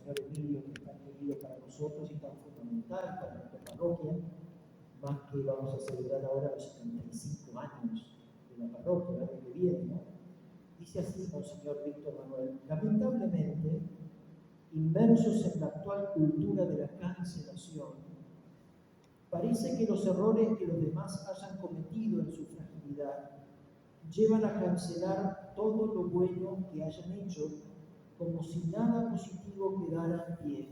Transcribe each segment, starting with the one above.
Monseñor Emilio, que es tan querido para nosotros y tan fundamental para nuestra parroquia, más que vamos a celebrar ahora los 75 años de la parroquia, el año que viene, ¿no? Dice así Monseñor Víctor Manuel: lamentablemente, inmersos en la actual cultura de la cancelación, parece que los errores que los demás hayan cometido en su fragilidad llevan a cancelar todo lo bueno que hayan hecho, como si nada positivo quedara en pie.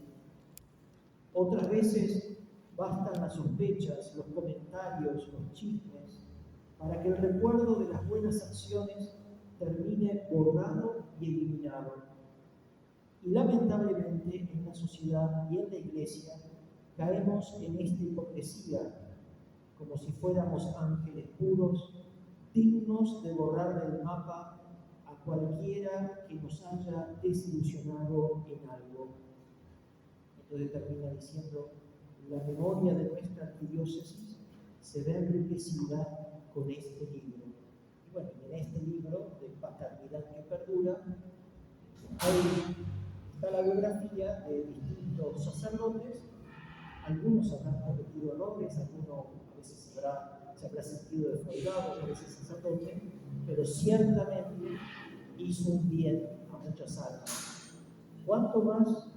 Otras veces bastan las sospechas, los comentarios, los chismes, para que el recuerdo de las buenas acciones termine borrado y eliminado. Y lamentablemente en la sociedad y en la Iglesia caemos en esta hipocresía, como si fuéramos ángeles puros, dignos de borrar del mapa a cualquiera que nos haya desilusionado en algo. Entonces termina diciendo: la memoria de nuestra arquidiócesis se ve enriquecida con este libro. Y bueno, en este libro de Paternidad que Perdura, ahí está la biografía de distintos sacerdotes. Algunos habrán cometido errores, algunos a veces se habrá sentido defraudado por ese sacerdote, pero ciertamente hizo un bien a muchas almas. ¿Cuánto más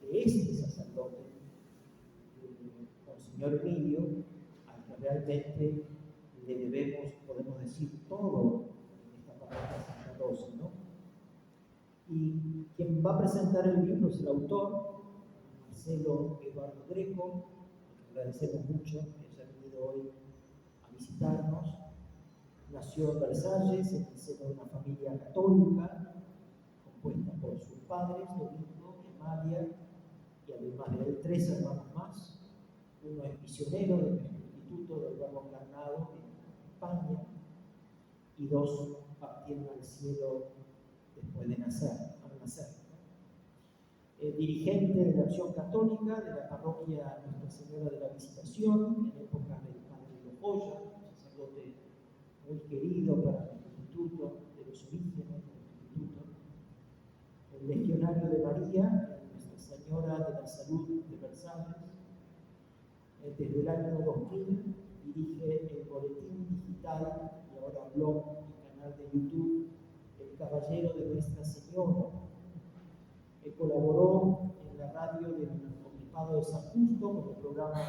de este sacerdote, Monseñor Emilio, al que realmente le debemos, podemos decir, todo en esta parroquia de Santa Rosa, ¿no? Y quien va a presentar el libro es el autor, Marcelo Eduardo Greco, al que agradecemos mucho que haya venido hoy a visitarnos. Nació en Versalles, en el seno de una familia católica, compuesta por sus padres, Domingo y Amalia, y además de él 3 hermanos más. Uno es misionero del Instituto del Verbo Encarnado en España, y 2 partieron al cielo después de nacer, al nacer. Dirigente de la Acción Católica de la parroquia Nuestra Señora de la Visitación, en épocas del padre Lojoya, un sacerdote muy querido para el Instituto de los Orígenes, del Instituto. El Legionario de María, Nuestra Señora de la Salud de Versalles. Desde el año 2000 dirige el boletín digital y ahora blog y canal de YouTube El Caballero de Nuestra Señora. Colaboró en la radio del Obispado de San Justo con el programa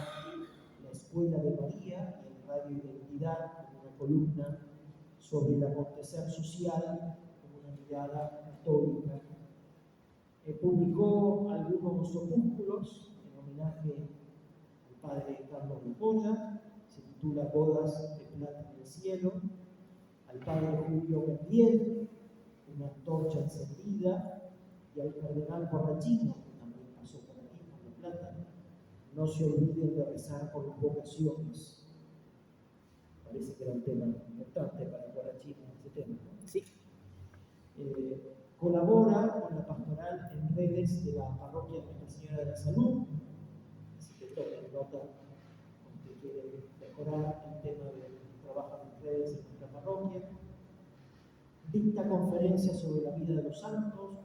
La Escuela de María, y en Radio Identidad con una columna sobre el acontecer social con una mirada católica. Publicó algunos opúsculos en homenaje al padre Carlos Lojoya, se titula Bodas de Plata en el Cielo. Al padre Julio Gabriel, Una antorcha encendida. Y al cardenal Borrachino, que también pasó por aquí, por La Plata: no se olviden de rezar por las vocaciones. Parece que era un tema importante para Borrachino este tema, ¿no? Sí. Colabora con la pastoral en redes de la parroquia Nuestra Señora de la Salud, así que tomen nota con que quieren mejorar el tema del trabajo en redes en nuestra parroquia. Dicta conferencias sobre la vida de los santos,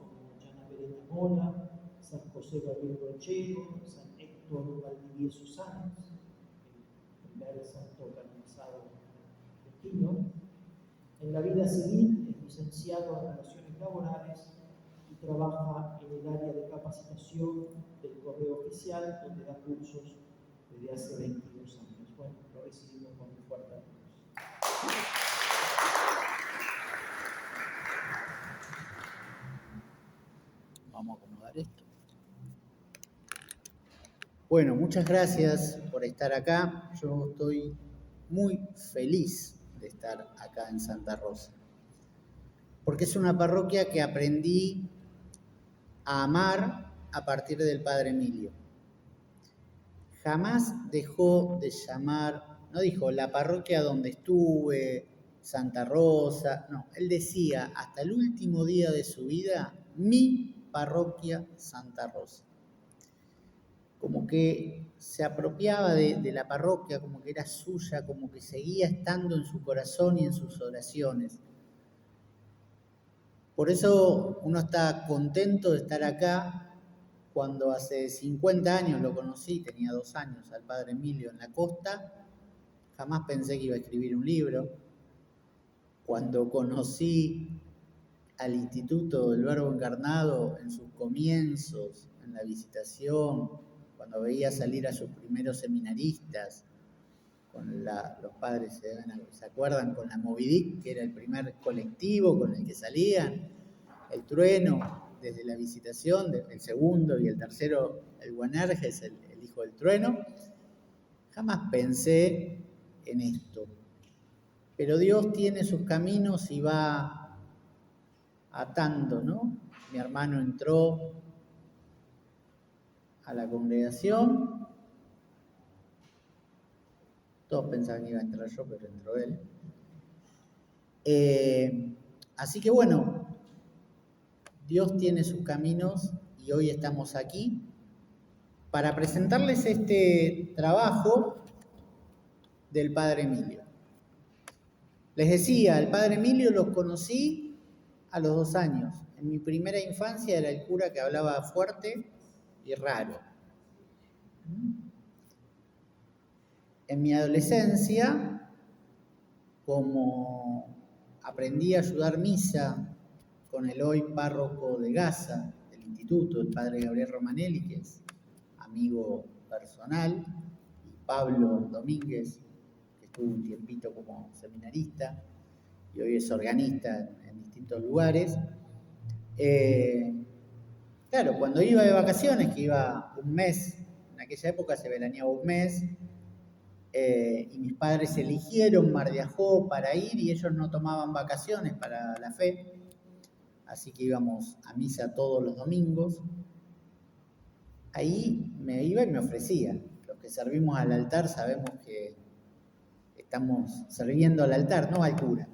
Mola, San José Gabriel Brochero, San Héctor Valdivieso Sáenz, el primer santo canonizado argentino. En la vida civil es licenciado en Relaciones Laborales y trabaja en el área de capacitación del Correo Oficial, donde da cursos desde hace 22 años. Bueno, lo recibimos con un fuerte aplauso. Vamos a acomodar esto. Bueno, muchas gracias por estar acá. Yo estoy muy feliz de estar acá en Santa Rosa, porque es una parroquia que aprendí a amar a partir del padre Emilio. Jamás dejó de llamar, no dijo la parroquia donde estuve, Santa Rosa, no, él decía hasta el último día de su vida, mi parroquia Santa Rosa. Como que se apropiaba de la parroquia, como que era suya, como que seguía estando en su corazón y en sus oraciones. Por eso uno está contento de estar acá, cuando hace 50 años lo conocí, tenía 2 años, al padre Emilio en la costa, jamás pensé que iba a escribir un libro. Cuando conocí al Instituto del Verbo Encarnado en sus comienzos, en la visitación, cuando veía salir a sus primeros seminaristas, con los padres, ¿se acuerdan? Con la Movidic, que era el primer colectivo con el que salían, el Trueno, desde la visitación, el segundo y el tercero, el Guanerges, el hijo del Trueno. Jamás pensé en esto. Pero Dios tiene sus caminos y va atando, ¿no? Mi hermano entró a la congregación. Todos pensaban que iba a entrar yo, pero entró él. Así que bueno, Dios tiene sus caminos y hoy estamos aquí para presentarles este trabajo del Padre Emilio. Les decía, al Padre Emilio lo conocí a los 2 años. En mi primera infancia era el cura que hablaba fuerte y raro. En mi adolescencia, como aprendí a ayudar misa con el hoy párroco de Gaza, del instituto, el padre Gabriel Romanelli, que es amigo personal, y Pablo Domínguez, que estuvo un tiempito como seminarista y hoy es organista en distintos lugares. Claro, cuando iba de vacaciones, que iba un mes, en aquella época se veraneaba un mes, y mis padres eligieron Mar de Ajó para ir y ellos no tomaban vacaciones para la fe, así que íbamos a misa todos los domingos. Ahí me iba y me ofrecía. Los que servimos al altar sabemos que estamos sirviendo al altar, no al cura.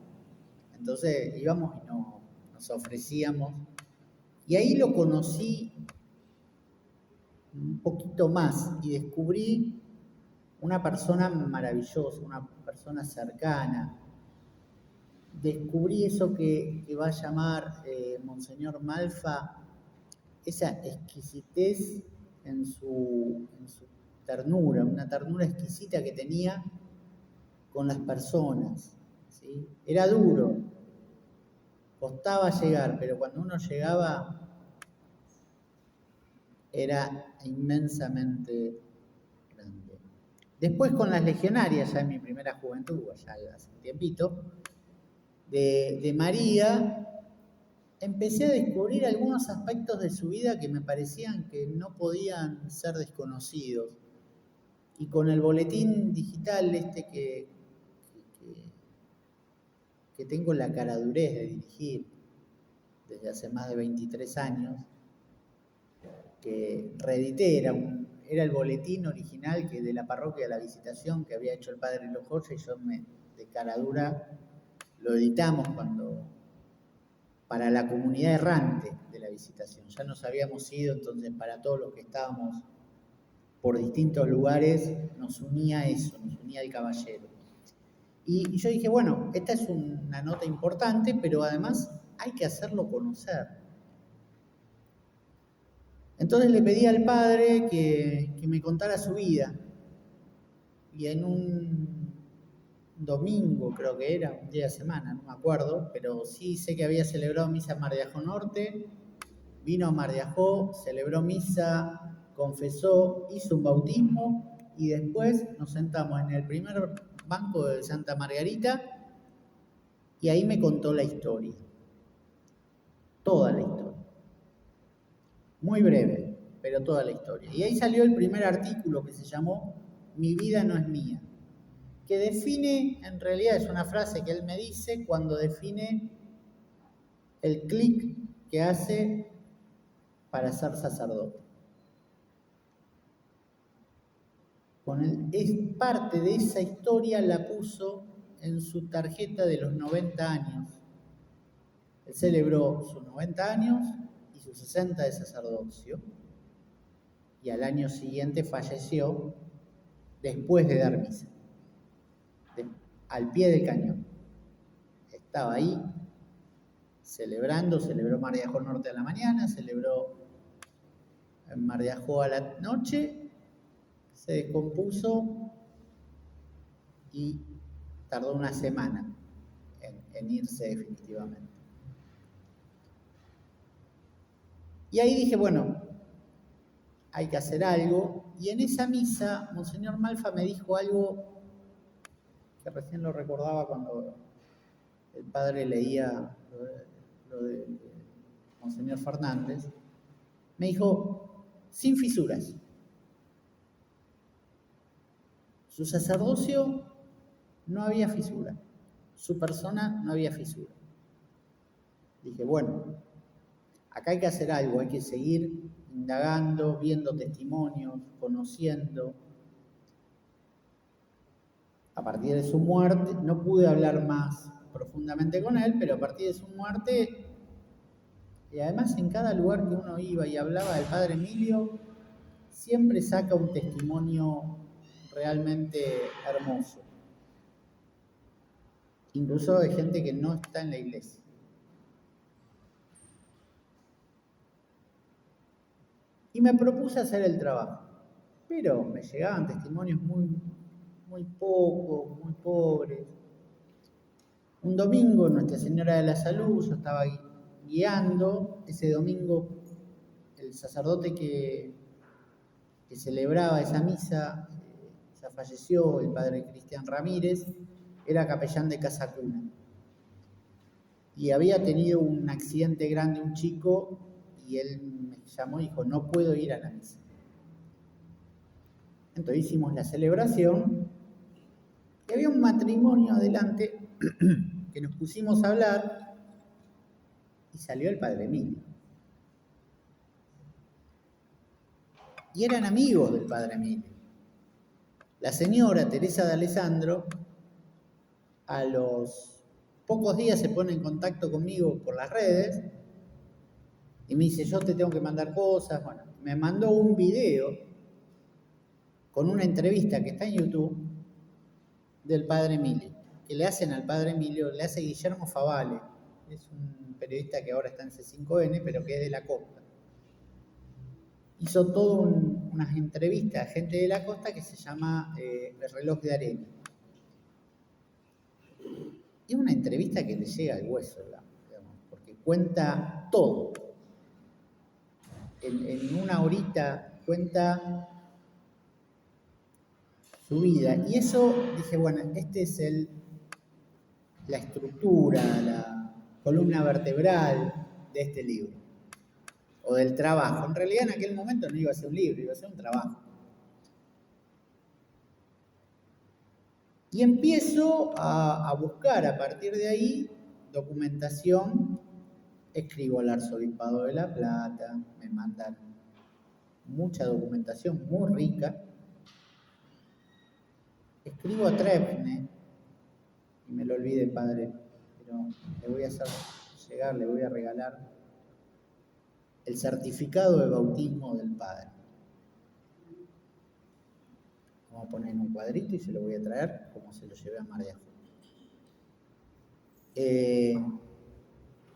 Entonces íbamos y nos ofrecíamos. Y ahí lo conocí un poquito más y descubrí una persona maravillosa, una persona cercana. Descubrí eso que va a llamar Monseñor Malfa, esa exquisitez en su ternura, una ternura exquisita que tenía con las personas, ¿sí? Era duro, costaba llegar, pero cuando uno llegaba era inmensamente grande. Después con las legionarias, ya en mi primera juventud, ya hace un tiempito, de María, empecé a descubrir algunos aspectos de su vida que me parecían que no podían ser desconocidos. Y con el boletín digital que tengo la caradurez de dirigir desde hace más de 23 años, que reedité, era el boletín original que de la parroquia de la Visitación que había hecho el padre Lojoya, y yo de caradura lo editamos para la comunidad errante de la Visitación. Ya nos habíamos ido, entonces para todos los que estábamos por distintos lugares nos unía eso, nos unía el caballero. Y yo dije, bueno, esta es una nota importante, pero además hay que hacerlo conocer. Entonces le pedí al padre que me contara su vida. Y en un domingo, creo que era, un día de semana, no me acuerdo, pero sí sé que había celebrado misa en Mar de Ajó Norte, vino a Mar de Ajó, celebró misa, confesó, hizo un bautismo y después nos sentamos en el primer banco de Santa Margarita y ahí me contó la historia, toda la historia. Muy breve, pero toda la historia. Y ahí salió el primer artículo que se llamó Mi vida no es mía, que define, en realidad es una frase que él me dice cuando define el clic que hace para ser sacerdote. Es parte de esa historia, la puso en su tarjeta de los 90 años. Él celebró sus 90 años y sus 60 de sacerdocio, y al año siguiente falleció después de dar misa, al pie del cañón. Estaba ahí celebró Mar de Ajó Norte a la mañana, celebró en Mar de Ajó a la noche, se descompuso y tardó una semana en irse definitivamente. Y ahí dije, bueno, hay que hacer algo. Y en esa misa, Monseñor Malfa me dijo algo que recién lo recordaba cuando el padre leía lo de Monseñor Fernández. Me dijo, sin fisuras. Su sacerdocio no había fisura. Su persona no había fisura. Dije, bueno, acá hay que hacer algo, hay que seguir indagando, viendo testimonios, conociendo. A partir de su muerte, no pude hablar más profundamente con él, pero a partir de su muerte, y además en cada lugar que uno iba y hablaba del padre Emilio, siempre saca un testimonio realmente hermoso. Incluso de gente que no está en la iglesia. Y me propuse hacer el trabajo, pero me llegaban testimonios muy pocos, muy pobres. Un domingo, Nuestra Señora de la Salud, yo estaba guiando. Ese domingo, el sacerdote que celebraba esa misa, ya falleció, el padre Cristian Ramírez, era capellán de Casa Cuna. Y había tenido un accidente grande un chico, y él me llamó y dijo, no puedo ir a la misa. Entonces hicimos la celebración, y había un matrimonio adelante, que nos pusimos a hablar, y salió el padre Emilio. Y eran amigos del padre Emilio. La señora Teresa de Alessandro, a los pocos días se pone en contacto conmigo por las redes, y me dice, yo te tengo que mandar cosas. Bueno, me mandó un video con una entrevista que está en YouTube del padre Emilio, que le hacen al padre Emilio, le hace Guillermo Favale, es un periodista que ahora está en C5N, pero que es de la costa. Hizo todas unas entrevistas a gente de la costa que se llama El reloj de arena. Y es una entrevista que le llega al hueso, digamos, porque cuenta todo. En una horita cuenta su vida. Y eso, dije, bueno, este es la estructura, la columna vertebral de este libro, o del trabajo. En realidad en aquel momento no iba a ser un libro, iba a ser un trabajo. Y empiezo a buscar a partir de ahí documentación. Escribo al Arzobispado de La Plata, me mandan mucha documentación muy rica. Escribo a Trepne, y me lo olvidé, padre, pero le voy a hacer llegar, le voy a regalar el certificado de bautismo del padre. Vamos a poner en un cuadrito y se lo voy a traer como se lo llevé a Mar de Ajó.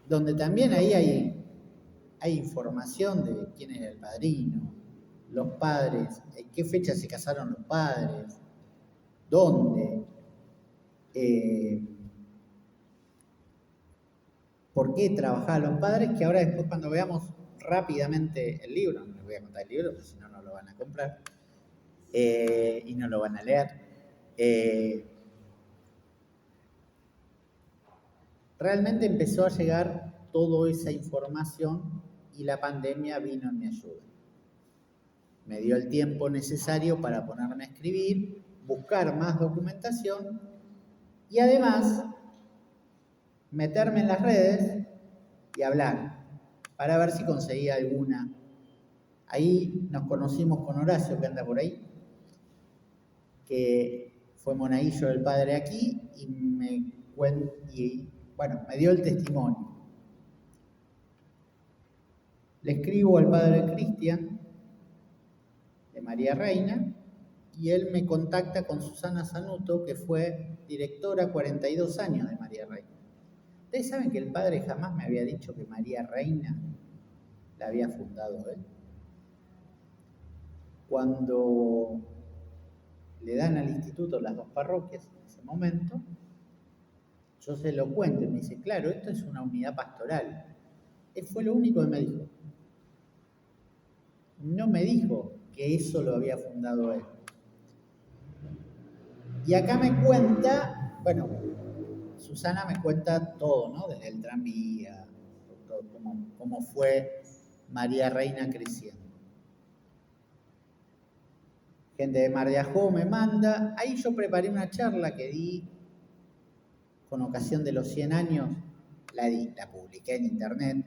Donde también ahí hay información de quién era el padrino, los padres, en qué fecha se casaron los padres, dónde, por qué trabajaban los padres, que ahora después cuando veamos rápidamente el libro, no les voy a contar el libro porque si no, no lo van a comprar y no lo van a leer. Realmente empezó a llegar toda esa información y la pandemia vino en mi ayuda. Me dio el tiempo necesario para ponerme a escribir, buscar más documentación y además meterme en las redes y hablar para ver si conseguía alguna. Ahí nos conocimos con Horacio, que anda por ahí, que fue monaguillo del padre aquí, y me dio el testimonio. Le escribo al padre Cristian de María Reina y él me contacta con Susana Sanuto, que fue directora 42 años de María Reina. Ustedes saben que el padre jamás me había dicho que María Reina la había fundado él. cuando le dan al instituto las 2 parroquias en ese momento, yo se lo cuento y me dice, claro, esto es una unidad pastoral. Él fue lo único que me dijo. No me dijo que eso lo había fundado él. Y acá me cuenta, bueno, Susana me cuenta todo, ¿no? Desde el tranvía, todo, cómo fue María Reina creciendo. Gente de Mar de Ajó me manda. Ahí yo preparé una charla que di con ocasión de los 100 años. La publiqué en internet.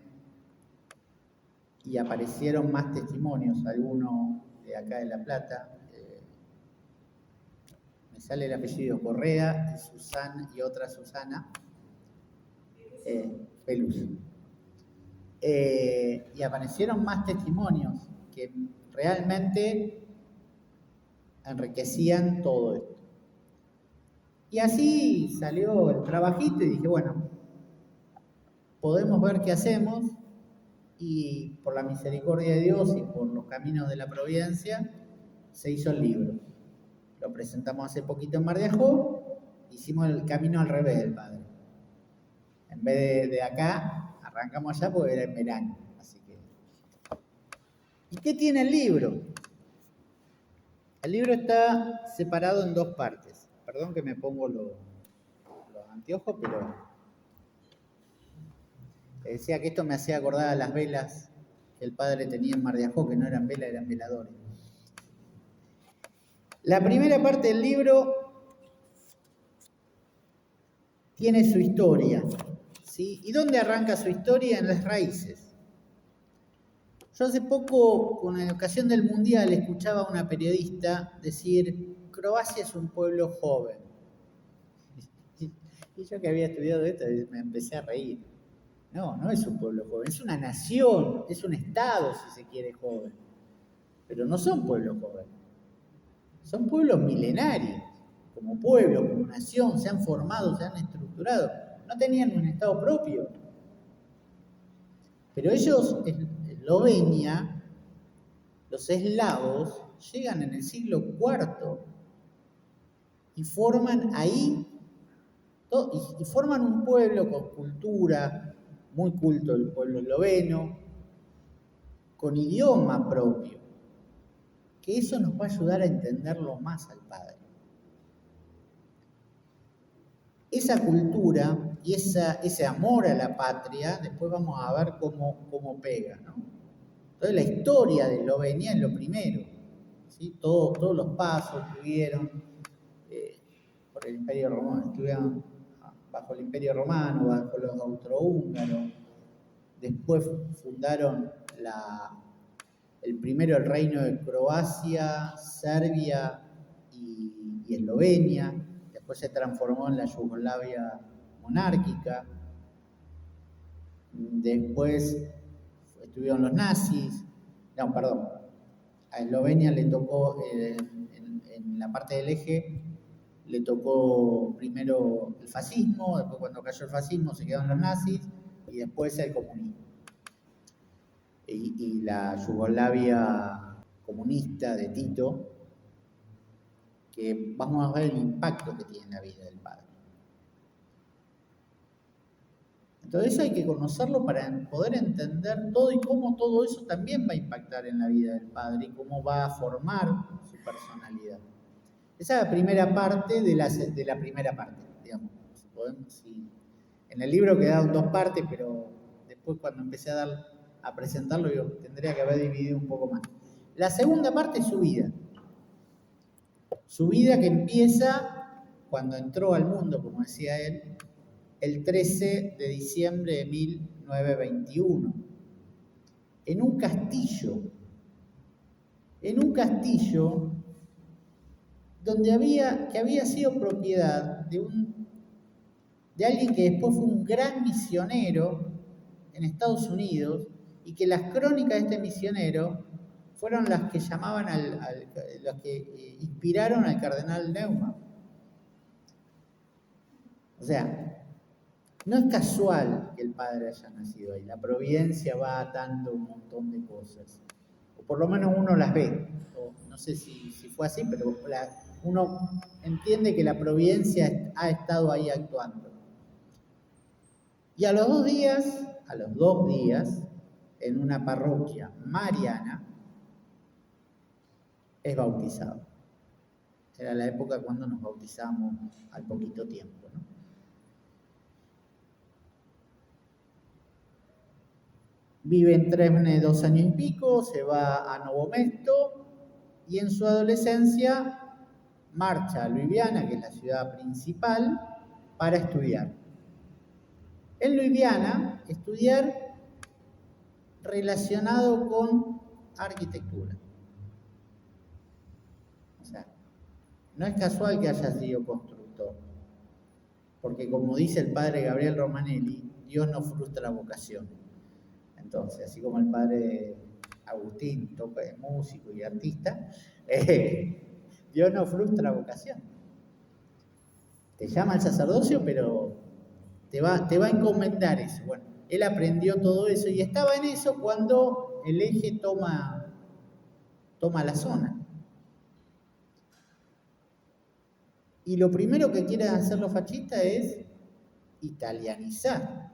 Y aparecieron más testimonios, algunos de acá de La Plata. Me sale el apellido Correa y Susana y otra Susana. Peluso. Y aparecieron más testimonios que realmente enriquecían todo esto. Y así salió el trabajito y dije, bueno, podemos ver qué hacemos, y por la misericordia de Dios y por los caminos de la providencia se hizo el libro. Lo presentamos hace poquito en Mar de Ajó, hicimos el camino al revés del Padre. En vez de acá, arrancamos allá porque era en verano. Así que... ¿Y qué tiene el libro? El libro está separado en 2 partes. Perdón que me pongo los anteojos, pero decía que esto me hacía acordar a las velas que el Padre tenía en Mar de Ajó, que no eran velas, eran veladores. La primera parte del libro tiene su historia, ¿sí? ¿Y dónde arranca su historia? En las raíces. Yo hace poco, con la ocasión del Mundial, escuchaba a una periodista decir, Croacia es un pueblo joven. Y yo que había estudiado esto, me empecé a reír. No es un pueblo joven, es una nación, es un estado, si se quiere, joven. Pero no son pueblos jóvenes. Son pueblos milenarios, como pueblo, como nación, se han formado, se han estructurado. No tenían un estado propio. Pero ellos, en Eslovenia, los eslavos, llegan en el siglo IV y forman ahí, y forman un pueblo con cultura, muy culto el pueblo esloveno, con idioma propio, que eso nos va a ayudar a entenderlo más al Padre. Esa cultura y ese amor a la patria, después vamos a ver cómo pega, ¿no? Entonces la historia de Eslovenia es lo primero, ¿sí? Todos los pasos tuvieron por el Imperio Romano, estuvieron bajo el Imperio Romano, bajo los austrohúngaros, después fundaron el reino de Croacia, Serbia y Eslovenia. Después se transformó en la Yugoslavia monárquica. Después estuvieron los nazis. No, perdón. A Eslovenia le tocó, en la parte del eje, le tocó primero el fascismo, después cuando cayó el fascismo se quedaron los nazis y después el comunismo. Y la Yugoslavia comunista de Tito, que vamos a ver el impacto que tiene en la vida del Padre. Entonces hay que conocerlo para poder entender todo y cómo todo eso también va a impactar en la vida del Padre y cómo va a formar su personalidad. Esa es la primera parte de la primera parte, digamos. En el libro quedaron 2 partes, pero después cuando empecé a presentarlo, tendría que haber dividido un poco más. La segunda parte es su vida. Su vida que empieza cuando entró al mundo, como decía él, el 13 de diciembre de 1921, en un castillo que había sido propiedad de alguien que después fue un gran misionero en Estados Unidos, y que las crónicas de este misionero fueron las que llamaban las que inspiraron al cardenal Neumann. O sea, no es casual que el Padre haya nacido ahí, la providencia va atando un montón de cosas. por lo menos uno las ve. O no sé si fue así, pero uno entiende que la providencia ha estado ahí actuando. Y a los 2 días, en una parroquia mariana, es bautizado. Era la época cuando nos bautizamos al poquito tiempo, ¿no? Vive en Tremne 2 años y pico, se va a Novo Mesto y en su adolescencia marcha a Ljubljana, que es la ciudad principal, para estudiar. En Ljubljana, estudiar relacionado con arquitectura. O sea, no es casual que haya sido constructor, porque como dice el padre Gabriel Romanelli, Dios no frustra vocación. Entonces, así como el padre Agustín toca de músico y artista, Dios no frustra vocación. Te llama al sacerdocio, pero te va a encomendar eso. Bueno, él aprendió todo eso y estaba en eso cuando el eje toma la zona. Y lo primero que quieren hacer los fascistas es italianizar.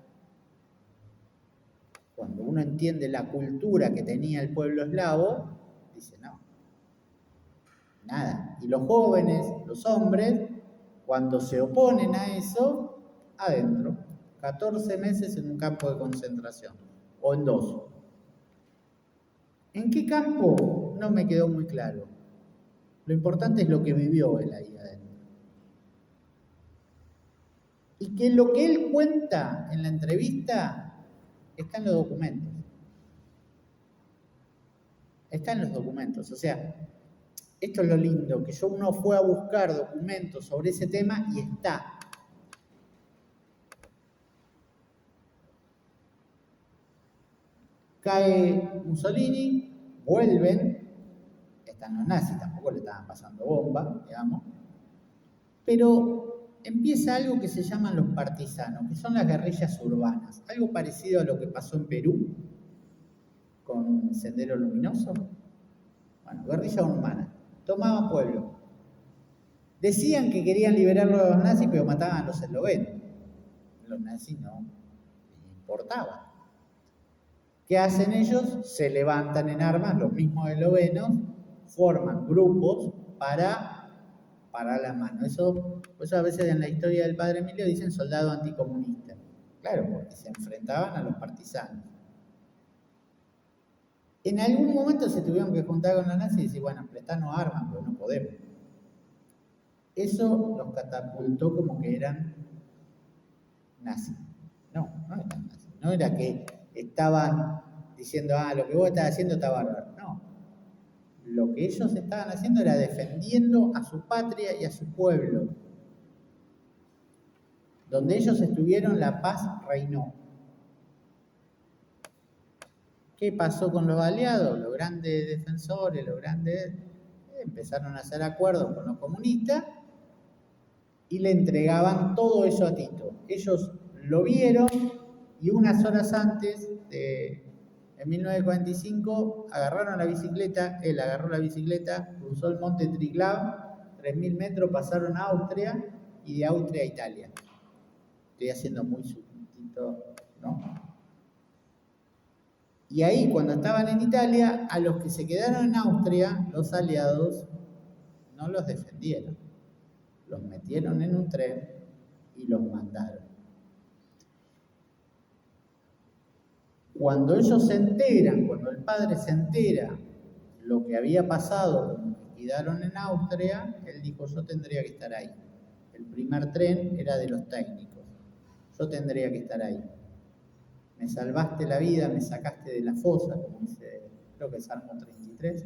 Cuando uno entiende la cultura que tenía el pueblo eslavo, dice no, nada. Y los jóvenes, los hombres, cuando se oponen a eso, adentro, 14 meses en un campo de concentración, o en 2. ¿En qué campo? No me quedó muy claro. Lo importante es lo que vivió él ahí adentro. Y que lo que él cuenta en la entrevista está en los documentos. Está en los documentos. O sea, esto es lo lindo, que uno fue a buscar documentos sobre ese tema y está. Cae Mussolini, vuelven, están los nazis, tampoco le estaban pasando bomba, digamos, pero empieza algo que se llaman los partisanos, que son las guerrillas urbanas, algo parecido a lo que pasó en Perú con Sendero Luminoso. Bueno, guerrilla urbana, tomaban pueblo. Decían que querían liberarlo a los nazis, pero mataban a los eslovenos. Los nazis no les importaba. ¿Qué hacen ellos? Se levantan en armas, los mismos eslovenos, forman grupos para parar la mano. Eso a veces en la historia del padre Emilio dicen soldado anticomunista. Claro, porque se enfrentaban a los partisanos. En algún momento se tuvieron que juntar con los nazis y decir, bueno, prestanos armas, pero no podemos. Eso los catapultó como que eran nazis. No eran nazis. No era que estaban diciendo, lo que vos estás haciendo está bárbaro. No. Lo que ellos estaban haciendo era defendiendo a su patria y a su pueblo. Donde ellos estuvieron, la paz reinó. ¿Qué pasó con los aliados? Los grandes defensores, empezaron a hacer acuerdos con los comunistas y le entregaban todo eso a Tito. Ellos lo vieron y unas horas antes, en 1945, agarraron la bicicleta, él agarró la bicicleta, cruzó el monte Triglav, 3.000 metros, pasaron a Austria y de Austria a Italia. Estoy haciendo muy sutilito, ¿no? Y ahí, cuando estaban en Italia, a los que se quedaron en Austria, los aliados no los defendieron. Los metieron en un tren y los mandaron. Cuando ellos se enteran, cuando el padre se entera lo que había pasado, como que quedaron en Austria, él dijo, yo tendría que estar ahí. El primer tren era de los técnicos. Yo tendría que estar ahí. Me salvaste la vida, me sacaste de la fosa, como dice, creo que es Salmo 33.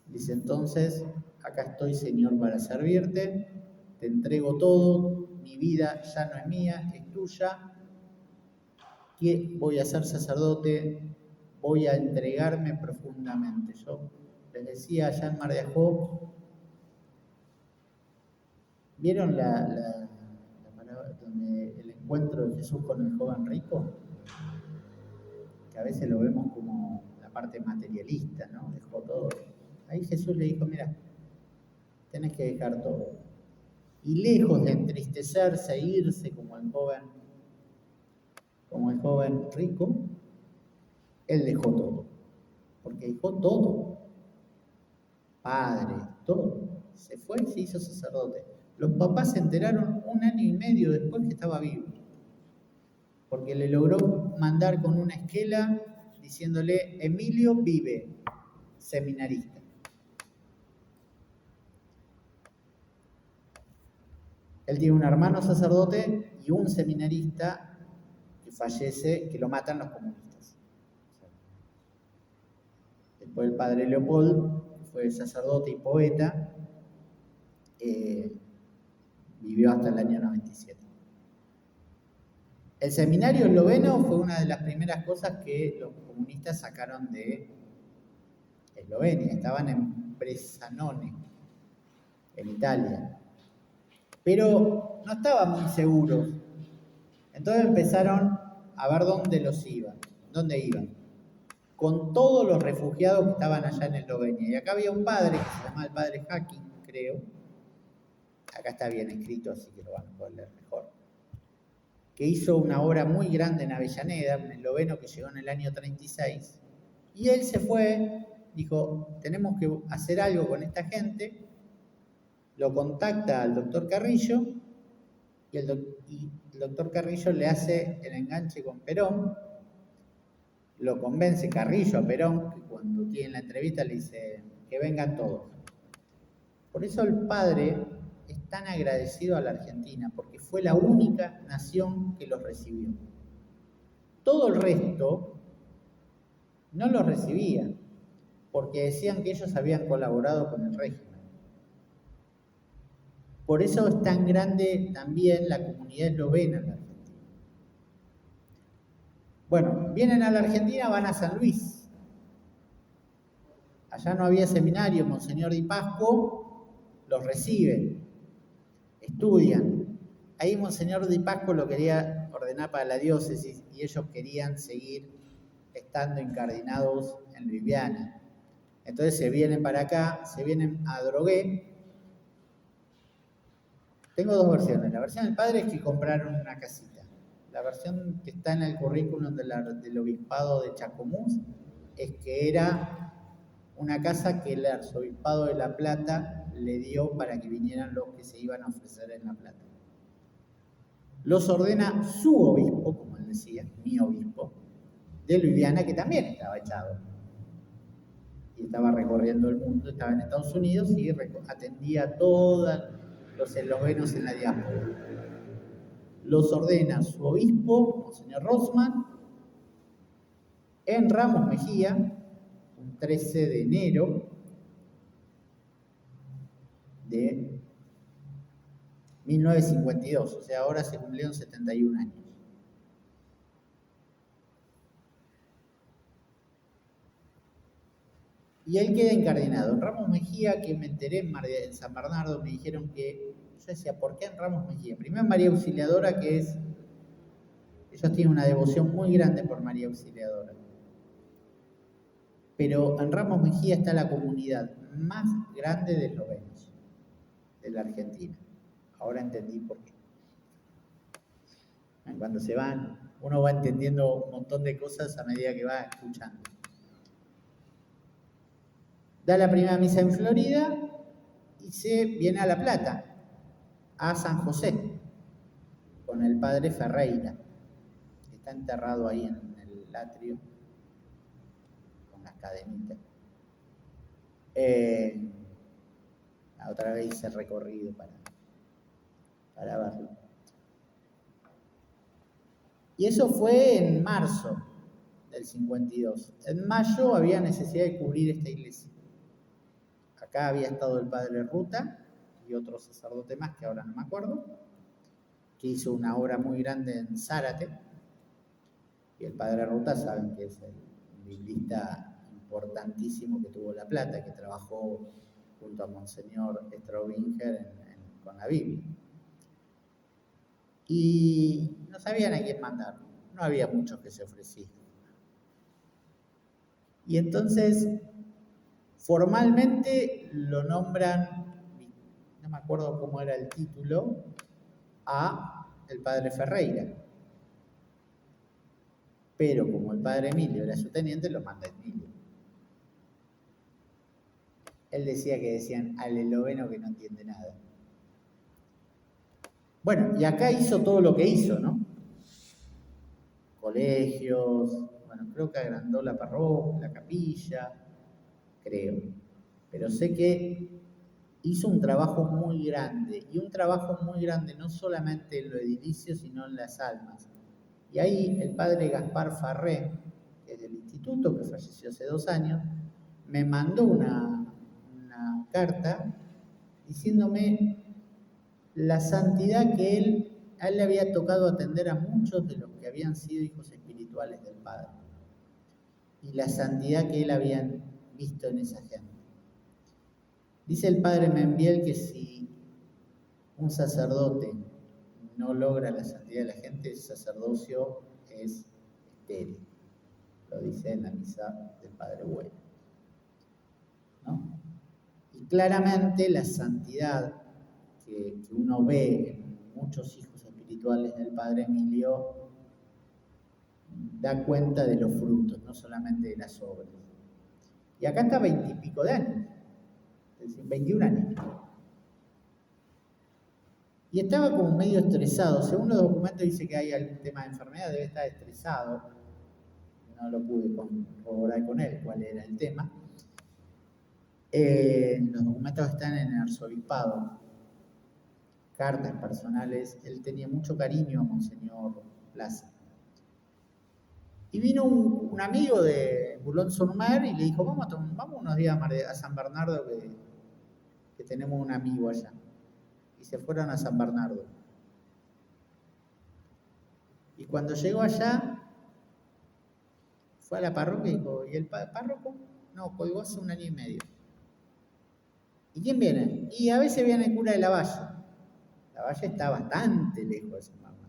Dice, entonces, acá estoy, Señor, para servirte, te entrego todo, mi vida ya no es mía, es tuya, que voy a ser sacerdote, voy a entregarme profundamente. Yo les decía allá en Mar de Ajó, ¿vieron la palabra donde el encuentro de Jesús con el joven rico? Que a veces lo vemos como la parte materialista, ¿no? Dejó todo. Ahí Jesús le dijo, mira, tenés que dejar todo. Y lejos de entristecerse e irse como el joven rico, él dejó todo. Porque dejó todo. Padre, todo. Se fue y se hizo sacerdote. Los papás se enteraron 1 año y medio después que estaba vivo. Porque le logró mandar con una esquela diciéndole, Emilio vive, seminarista. Él tiene un hermano sacerdote y un seminarista que fallece, que lo matan los comunistas. Después el padre Leopold, que fue sacerdote y poeta, vivió hasta el año 97. El seminario esloveno fue una de las primeras cosas que los comunistas sacaron de Eslovenia. Estaban en Bressanone, en Italia. Pero no estaban muy seguros. Entonces empezaron a ver dónde iban. Con todos los refugiados que estaban allá en Eslovenia. Y acá había un padre, que se llama el padre Hacking, creo. Acá está bien escrito, así que lo van a poder leer mejor. Que hizo una obra muy grande en Avellaneda, un esloveno que llegó en el año 36. Y él se fue, dijo, tenemos que hacer algo con esta gente. Lo contacta al doctor Carrillo y el doctor Carrillo le hace el enganche con Perón. Lo convence Carrillo a Perón, que cuando tiene la entrevista le dice que vengan todos. Por eso el padre es tan agradecido a la Argentina, porque fue la única nación que los recibió. Todo el resto no los recibía, porque decían que ellos habían colaborado con el régimen. Por eso es tan grande también la comunidad eslovena en la Argentina. Bueno, vienen a la Argentina, van a San Luis. Allá no había seminario, Monseñor Di Pascuo los recibe, estudian. Ahí Monseñor Di Pascuo lo quería ordenar para la diócesis y ellos querían seguir estando incardinados en Liubliana. Entonces se vienen para acá, se vienen a Drogué. Tengo dos versiones. La versión del padre es que compraron una casita. La versión que está en el currículum del obispado de Chascomús es que era una casa que el arzobispado de La Plata le dio para que vinieran los que se iban a ofrecer en La Plata. Los ordena su obispo, como él decía, mi obispo, de Liubliana, que también estaba echado. Y estaba recorriendo el mundo, estaba en Estados Unidos y atendía a todos los eslovenos en la diáspora. Los ordena su obispo, Monseñor Rosman, en Ramos Mejía, un 13 de enero de 1952, o sea, ahora se cumplieron 71 años. Y él queda incardinado. En Ramos Mejía, que me enteré en San Bernardo, me dijeron que, yo decía, ¿por qué en Ramos Mejía? Primero en María Auxiliadora, que es, ellos tienen una devoción muy grande por María Auxiliadora. Pero en Ramos Mejía está la comunidad más grande de eslovenos de la Argentina. Ahora entendí por qué. Cuando se van, uno va entendiendo un montón de cosas a medida que va escuchando. Da la primera misa en Florida y se viene a La Plata, a San José, con el padre Ferreira, que está enterrado ahí en el atrio, con las cadenitas. Otra vez hice recorrido para verlo. Y eso fue en marzo del 52. En mayo había necesidad de cubrir esta iglesia. Acá había estado el padre Ruta y otro sacerdote más, que ahora no me acuerdo, que hizo una obra muy grande en Zárate. Y el padre Ruta, saben que es el biblista importantísimo que tuvo La Plata, que trabajó junto a Monseñor Straubinger con la Biblia. Y no sabían a quién mandar, no había muchos que se ofrecían. Y entonces, formalmente lo nombran, no me acuerdo cómo era el título, a el padre Ferreira. Pero como el padre Emilio era su teniente, lo manda Emilio. Él decía que decían al esloveno que no entiende nada. Bueno, y acá hizo todo lo que hizo, ¿no? Colegios, bueno, creo que agrandó la parroquia, la capilla, creo. Pero sé que hizo un trabajo muy grande, y un trabajo muy grande no solamente en lo edilicio, sino en las almas. Y ahí el padre Gaspar Farré, que es del instituto, que falleció hace 2 años, me mandó una carta diciéndome la santidad que a él le había tocado atender a muchos de los que habían sido hijos espirituales del Padre, y la santidad que él había visto en esa gente. Dice el padre Membiel que si un sacerdote no logra la santidad de la gente, el sacerdocio es estéril. Lo dice en la misa del Padre Bueno, ¿no? Y claramente la santidad que uno ve en muchos hijos espirituales del Padre Emilio da cuenta de los frutos, no solamente de las obras. Y acá está 20 y pico de años, es decir, 21 años. Y estaba como medio estresado. Según los documentos dice que hay algún tema de enfermedad, debe estar estresado. No lo pude corroborar con él cuál era el tema. Los documentos están en el arzobispado, cartas personales. Él tenía mucho cariño a Monseñor Plaza. Y vino un amigo de Boulogne-sur-Mer y le dijo, vamos unos días a San Bernardo que tenemos un amigo allá. Y se fueron a San Bernardo. Y cuando llegó allá, fue a la parroquia y dijo, ¿y el párroco? No, colgó hace 1 año y medio. ¿Y quién viene? Y a veces viene el cura de la Valle. La Valle está bastante lejos de San Bernardo.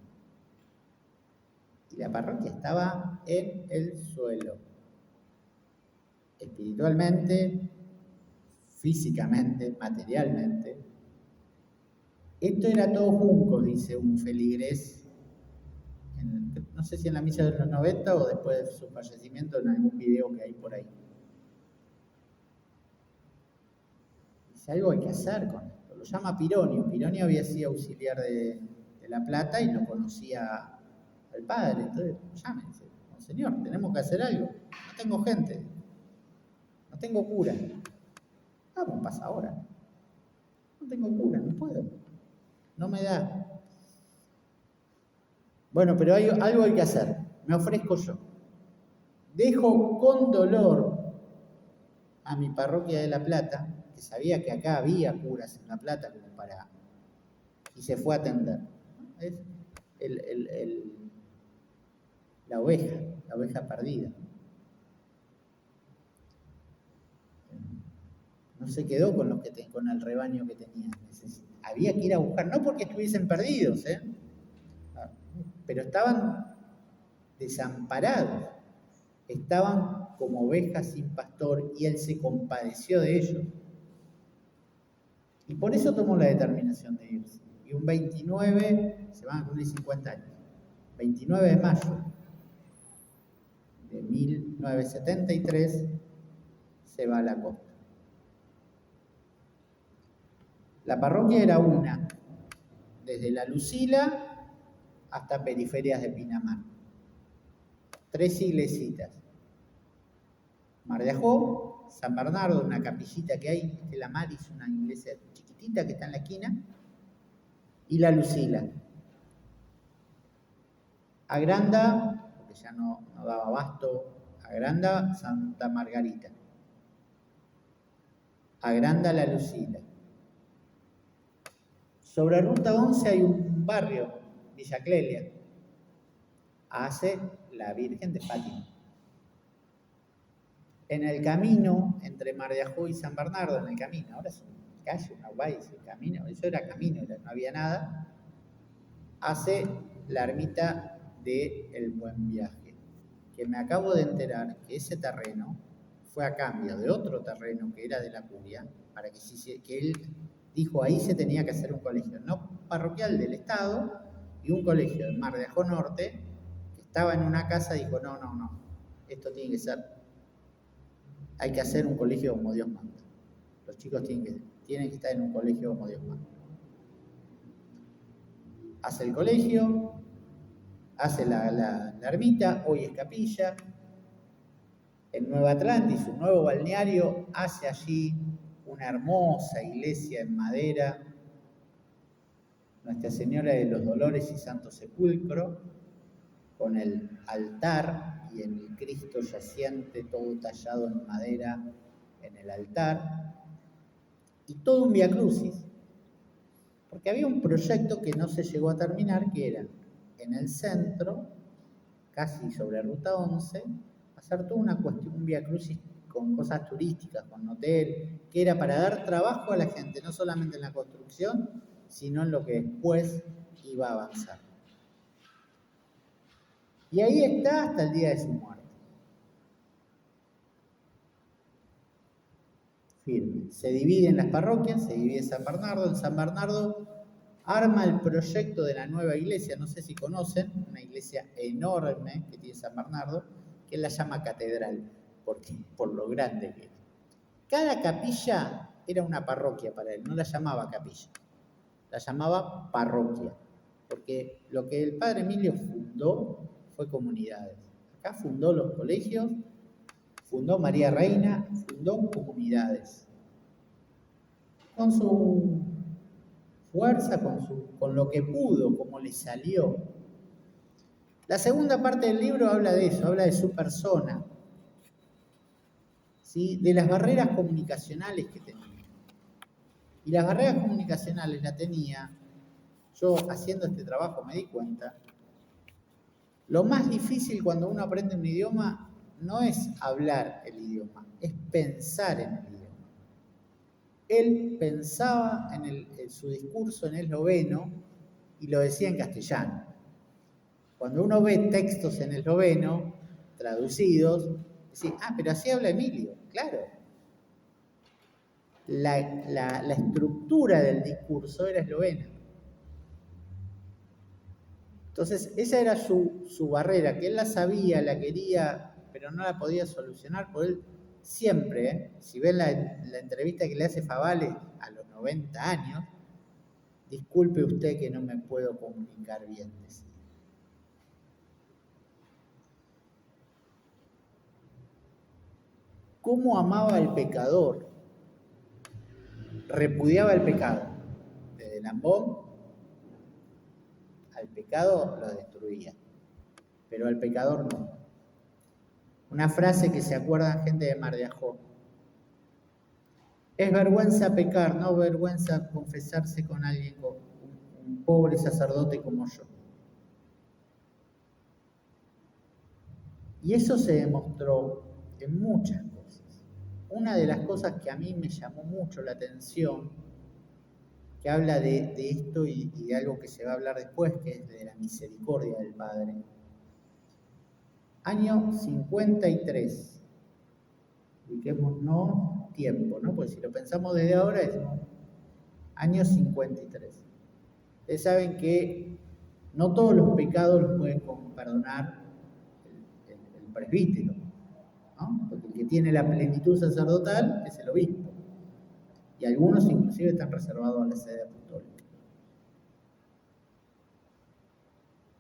Y la parroquia estaba en el suelo. Espiritualmente, físicamente, materialmente. Esto era todo junco, dice un feligrés, no sé si en la misa de los 90 o después de su fallecimiento en algún video que hay por ahí. Dice, algo hay que hacer con esto. Lo llama Pironio. Pironio había sido auxiliar de La Plata y no conocía al padre. Entonces, llame, dice, Monseñor, tenemos que hacer algo. No tengo gente, no tengo cura. ¿Cómo pasa ahora? No tengo cura, no puedo. No me da. Bueno, pero algo hay que hacer. Me ofrezco yo. Dejo con dolor a mi parroquia de La Plata, que sabía que acá había curas en La Plata como para... y se fue a atender. Es la oveja perdida. No se quedó con el rebaño que tenía. Había que ir a buscar, no porque estuviesen perdidos, pero estaban desamparados, estaban como ovejas sin pastor y él se compadeció de ellos. Y por eso tomó la determinación de irse. Y un 29, se van a cumplir 50 años, 29 de mayo de 1973, se va a la costa. La parroquia era una, desde La Lucila hasta periferias de Pinamar. 3 iglesitas. Mar de Ajó, San Bernardo, una capillita que hay, Estela Maris, una iglesia chiquitita que está en la esquina, y La Lucila. Agranda, porque ya no daba abasto, Agranda, Santa Margarita. Agranda, La Lucila. Sobre Ruta 11 hay un barrio, Villa Clelia, hace la Virgen de Fátima. En el camino, entre Mar de Ajó y San Bernardo, en el camino, ahora es una calle, una guay, es el camino, eso era camino, no había nada, hace la ermita de El Buen Viaje, que me acabo de enterar que ese terreno fue a cambio de otro terreno que era de la curia, para que él dijo ahí se tenía que hacer un colegio no parroquial del Estado y un colegio en Mar de Ajó Norte, que estaba en una casa, dijo no, esto tiene que ser, hay que hacer un colegio como Dios manda. Los chicos tienen que estar en un colegio como Dios manda. Hace el colegio, hace la ermita, hoy es capilla. En Nueva Atlantis, un nuevo balneario, hace allí una hermosa iglesia en madera, Nuestra Señora de los Dolores y Santo Sepulcro, con el altar y el Cristo yaciente, todo tallado en madera en el altar, y todo un viacrucis, porque había un proyecto que no se llegó a terminar, que era en el centro, casi sobre Ruta 11, hacer toda una cuestión, un viacrucis con cosas turísticas, con hotel, que era para dar trabajo a la gente, no solamente en la construcción, sino en lo que después iba a avanzar. Y ahí está hasta el día de su muerte. Firme. Se divide en las parroquias, se divide San Bernardo. En San Bernardo arma el proyecto de la nueva iglesia, no sé si conocen, una iglesia enorme que tiene San Bernardo, que él la llama catedral, por lo grande que es. Cada capilla era una parroquia para él, no la llamaba capilla, la llamaba parroquia, porque lo que el padre Emilio fundó fue comunidades. Acá fundó los colegios, fundó María Reina, fundó comunidades. Con su fuerza, con lo que pudo, como le salió. La segunda parte del libro habla de eso, habla de su persona, ¿sí? De las barreras comunicacionales que tenía. Y las barreras comunicacionales las tenía, yo haciendo este trabajo me di cuenta, lo más difícil cuando uno aprende un idioma no es hablar el idioma, es pensar en el idioma. Él pensaba en su discurso en esloveno y lo decía en castellano. Cuando uno ve textos en esloveno traducidos, dice, pero así habla Emilio, claro. La estructura del discurso era eslovena. Entonces, esa era su barrera, que él la sabía, la quería, pero no la podía solucionar, por él siempre, si ven la entrevista que le hace Favale a los 90 años, disculpe usted que no me puedo comunicar bien, decía. ¿Cómo amaba al pecador? Repudiaba el pecado. Desde Lambón al pecado lo destruía, pero al pecador no. Una frase que se acuerdan gente de Mar de Ajó. Es vergüenza pecar, no vergüenza confesarse con alguien, con un pobre sacerdote como yo. Y eso se demostró en muchas cosas. Una de las cosas que a mí me llamó mucho la atención, que habla de esto y de algo que se va a hablar después, que es de la misericordia del Padre. Año 53. Ubiquémonos tiempo, ¿no? Porque si lo pensamos desde ahora es año 53. Ustedes saben que no todos los pecados los pueden perdonar el presbítero, ¿no? Porque el que tiene la plenitud sacerdotal es el obispo. Y algunos inclusive están reservados a la sede apostólica.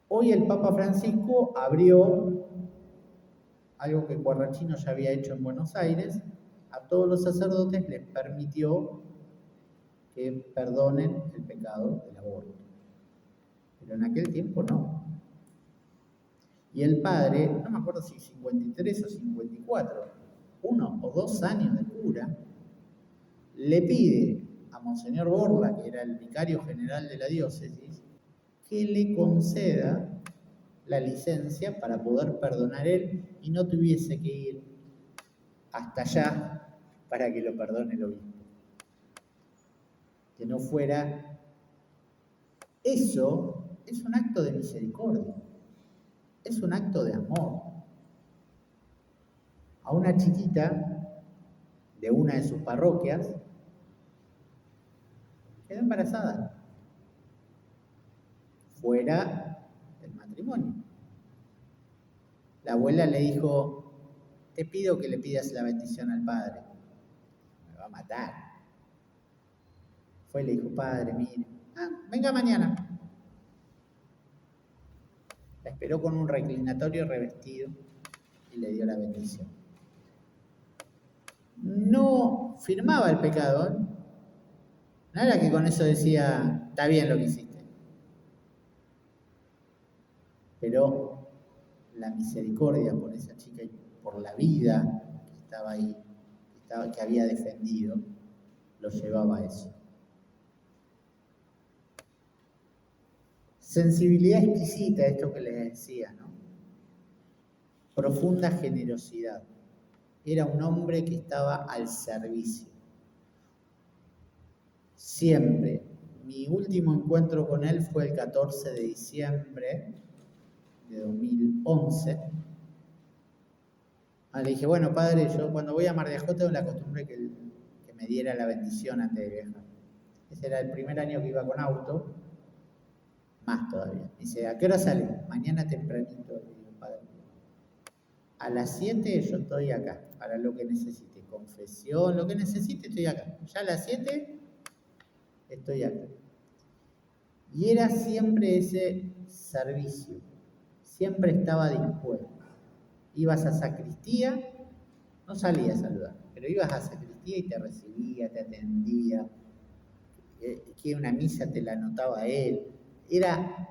Hoy el Papa Francisco abrió algo que Guarrachino ya había hecho en Buenos Aires, a todos los sacerdotes les permitió que perdonen el pecado del aborto. Pero en aquel tiempo no. Y el padre, no me acuerdo si 53 o 54, 1 o 2 años de cura, le pide a Monseñor Borla, que era el vicario general de la diócesis, que le conceda la licencia para poder perdonar él y no tuviese que ir hasta allá para que lo perdone el obispo. Que no fuera... Eso es un acto de misericordia, es un acto de amor. A una chiquita de una de sus parroquias, quedó embarazada, fuera del matrimonio. La abuela le dijo, te pido que le pidas la bendición al padre, me va a matar. Fue y le dijo, padre, mire, venga mañana. La esperó con un reclinatorio revestido y le dio la bendición. No firmaba el pecado, ¿eh? No era que con eso decía, está bien lo que hiciste. Pero la misericordia por esa chica y por la vida que estaba ahí, que había defendido, lo llevaba a eso. Sensibilidad exquisita, esto que les decía, ¿no? Profunda generosidad. Era un hombre que estaba al servicio. Siempre. Mi último encuentro con él fue el 14 de diciembre de 2011. Le dije, bueno, padre, yo cuando voy a Mar de Ajó tengo la costumbre que me diera la bendición antes de viajar. Ese era el primer año que iba con auto, más todavía. Dice, ¿a qué hora sale? Mañana tempranito. Le digo, padre, a las 7 yo estoy acá, para lo que necesite, confesión, lo que necesite, estoy acá. Ya a las 7 estoy acá. Y era siempre ese servicio, siempre estaba dispuesto. Ibas a sacristía, no salía a saludar, pero ibas a sacristía y te recibía, te atendía, que una misa te la anotaba él. Era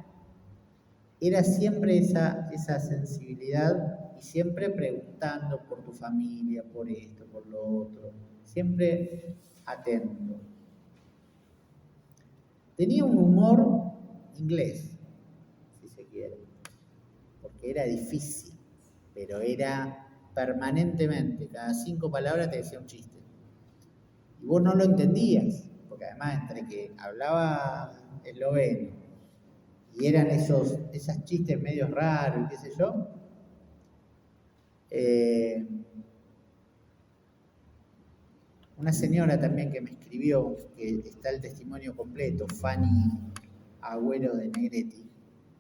siempre esa sensibilidad y siempre preguntando por tu familia, por esto, por lo otro, siempre atento. Tenía un humor inglés, si se quiere, porque era difícil, pero era permanentemente, cada 5 palabras te decía un chiste. Y vos no lo entendías, porque además entre que hablaba esloveno y eran esos chistes medio raros, qué sé yo, una señora también que me escribió, que está el testimonio completo, Fanny Agüero de Negretti,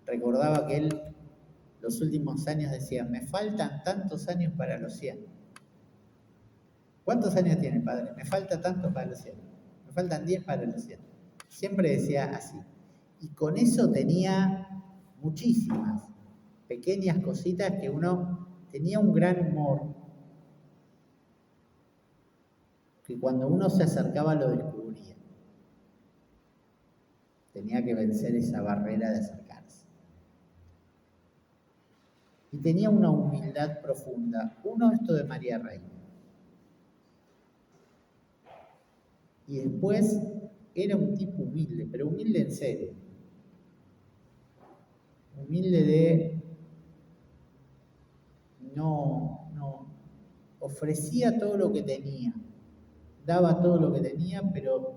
recordaba que él los últimos años decía, me faltan tantos años para los 100. ¿Cuántos años tiene, padre? Me falta tanto para los 100. Me faltan 10 para los 100. Siempre decía así. Y con eso tenía muchísimas pequeñas cositas que uno tenía un gran humor, que cuando uno se acercaba lo descubría. Tenía que vencer esa barrera de acercarse. Y tenía una humildad profunda. Uno, esto de María Reina. Y después era un tipo humilde, pero humilde en serio. Humilde de no ofrecía todo lo que tenía, daba todo lo que tenía, pero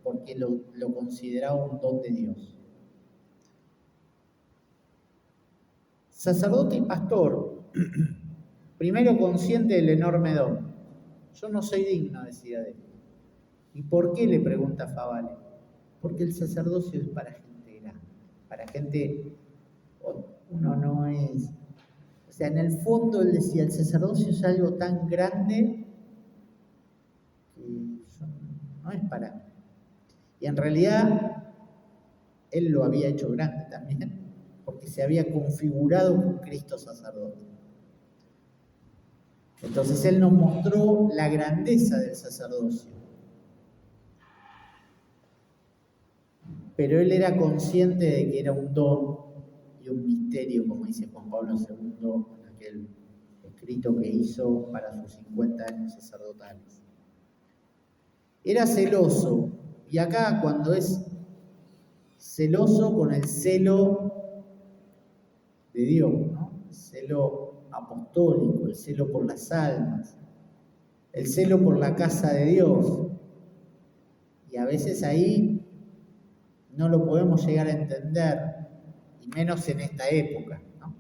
porque lo consideraba un don de Dios. Sacerdote y pastor, primero consciente del enorme don. Yo no soy digno, decía de él. ¿Y por qué? Le pregunta Favale. Porque el sacerdocio es para gente grande, para gente, uno no es, o sea, en el fondo él decía, el sacerdocio es algo tan grande que no es para mí. Y en realidad él lo había hecho grande también, porque se había configurado con Cristo sacerdote. Entonces él nos mostró la grandeza del sacerdocio. Pero él era consciente de que era un don y un misterio, como dice Juan Pablo II en aquel escrito que hizo para sus 50 años sacerdotales. Era celoso, y acá cuando es celoso con el celo de Dios, ¿no? El celo apostólico, el celo por las almas, el celo por la casa de Dios. Y a veces ahí no lo podemos llegar a entender, y menos en esta época, ¿no?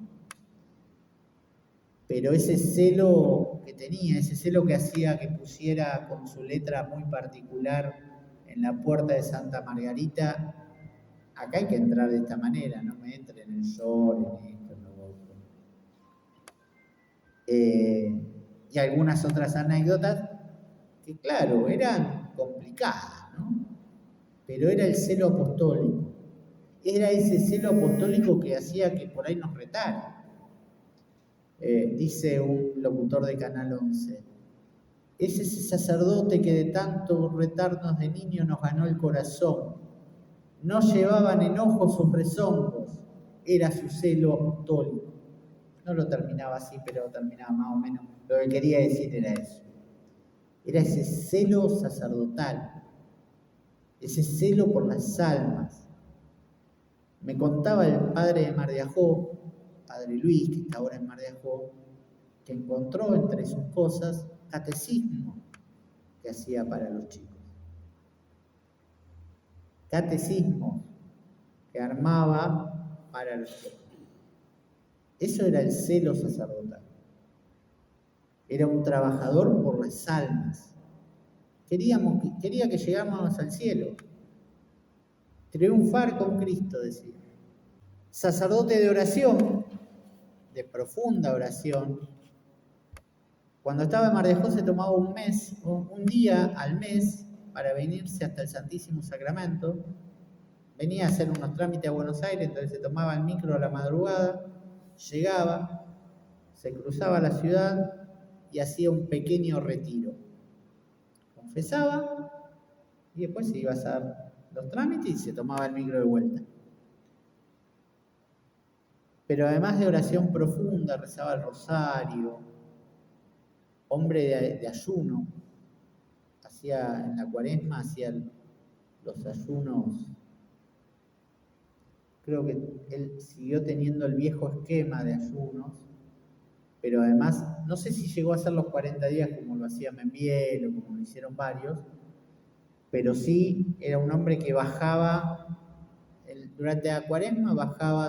Pero ese celo que tenía, ese celo que hacía que pusiera con su letra muy particular en la puerta de Santa Margarita, acá hay que entrar de esta manera, no me entre en el sol, en esto, en lo otro. Y algunas otras anécdotas que, claro, eran complicadas, ¿no? Pero era el celo apostólico. Era ese celo apostólico que hacía que por ahí nos retara. Dice un locutor de Canal 11, es ese sacerdote que de tanto retarnos de niño nos ganó el corazón. No llevaban enojos o rezongos, era su celo apostólico. No lo terminaba así, pero terminaba más o menos. Lo que quería decir era eso. Era ese celo sacerdotal, ese celo por las almas. Me contaba el padre de Mar de Ajó, padre Luis, que está ahora en Mar de Ajó, que encontró entre sus cosas catecismo que hacía para los chicos. Catecismo que armaba para los chicos. Eso era el celo sacerdotal. Era un trabajador por las almas. Quería que llegáramos al cielo. Triunfar con Cristo, decía. Sacerdote de oración, de profunda oración. Cuando estaba en Mar de Ajó se tomaba un día al mes para venirse hasta el Santísimo Sacramento. Venía a hacer unos trámites a Buenos Aires, entonces se tomaba el micro a la madrugada, llegaba, se cruzaba la ciudad y hacía un pequeño retiro. Confesaba y después se iba a hacer los trámites y se tomaba el micro de vuelta. Pero además de oración profunda, rezaba el rosario, hombre de ayuno, en la cuaresma hacía los ayunos. Creo que él siguió teniendo el viejo esquema de ayunos, pero además, no sé si llegó a hacer los 40 días como lo hacía Membiel o como lo hicieron varios, pero sí era un hombre que bajaba, durante la cuaresma bajaba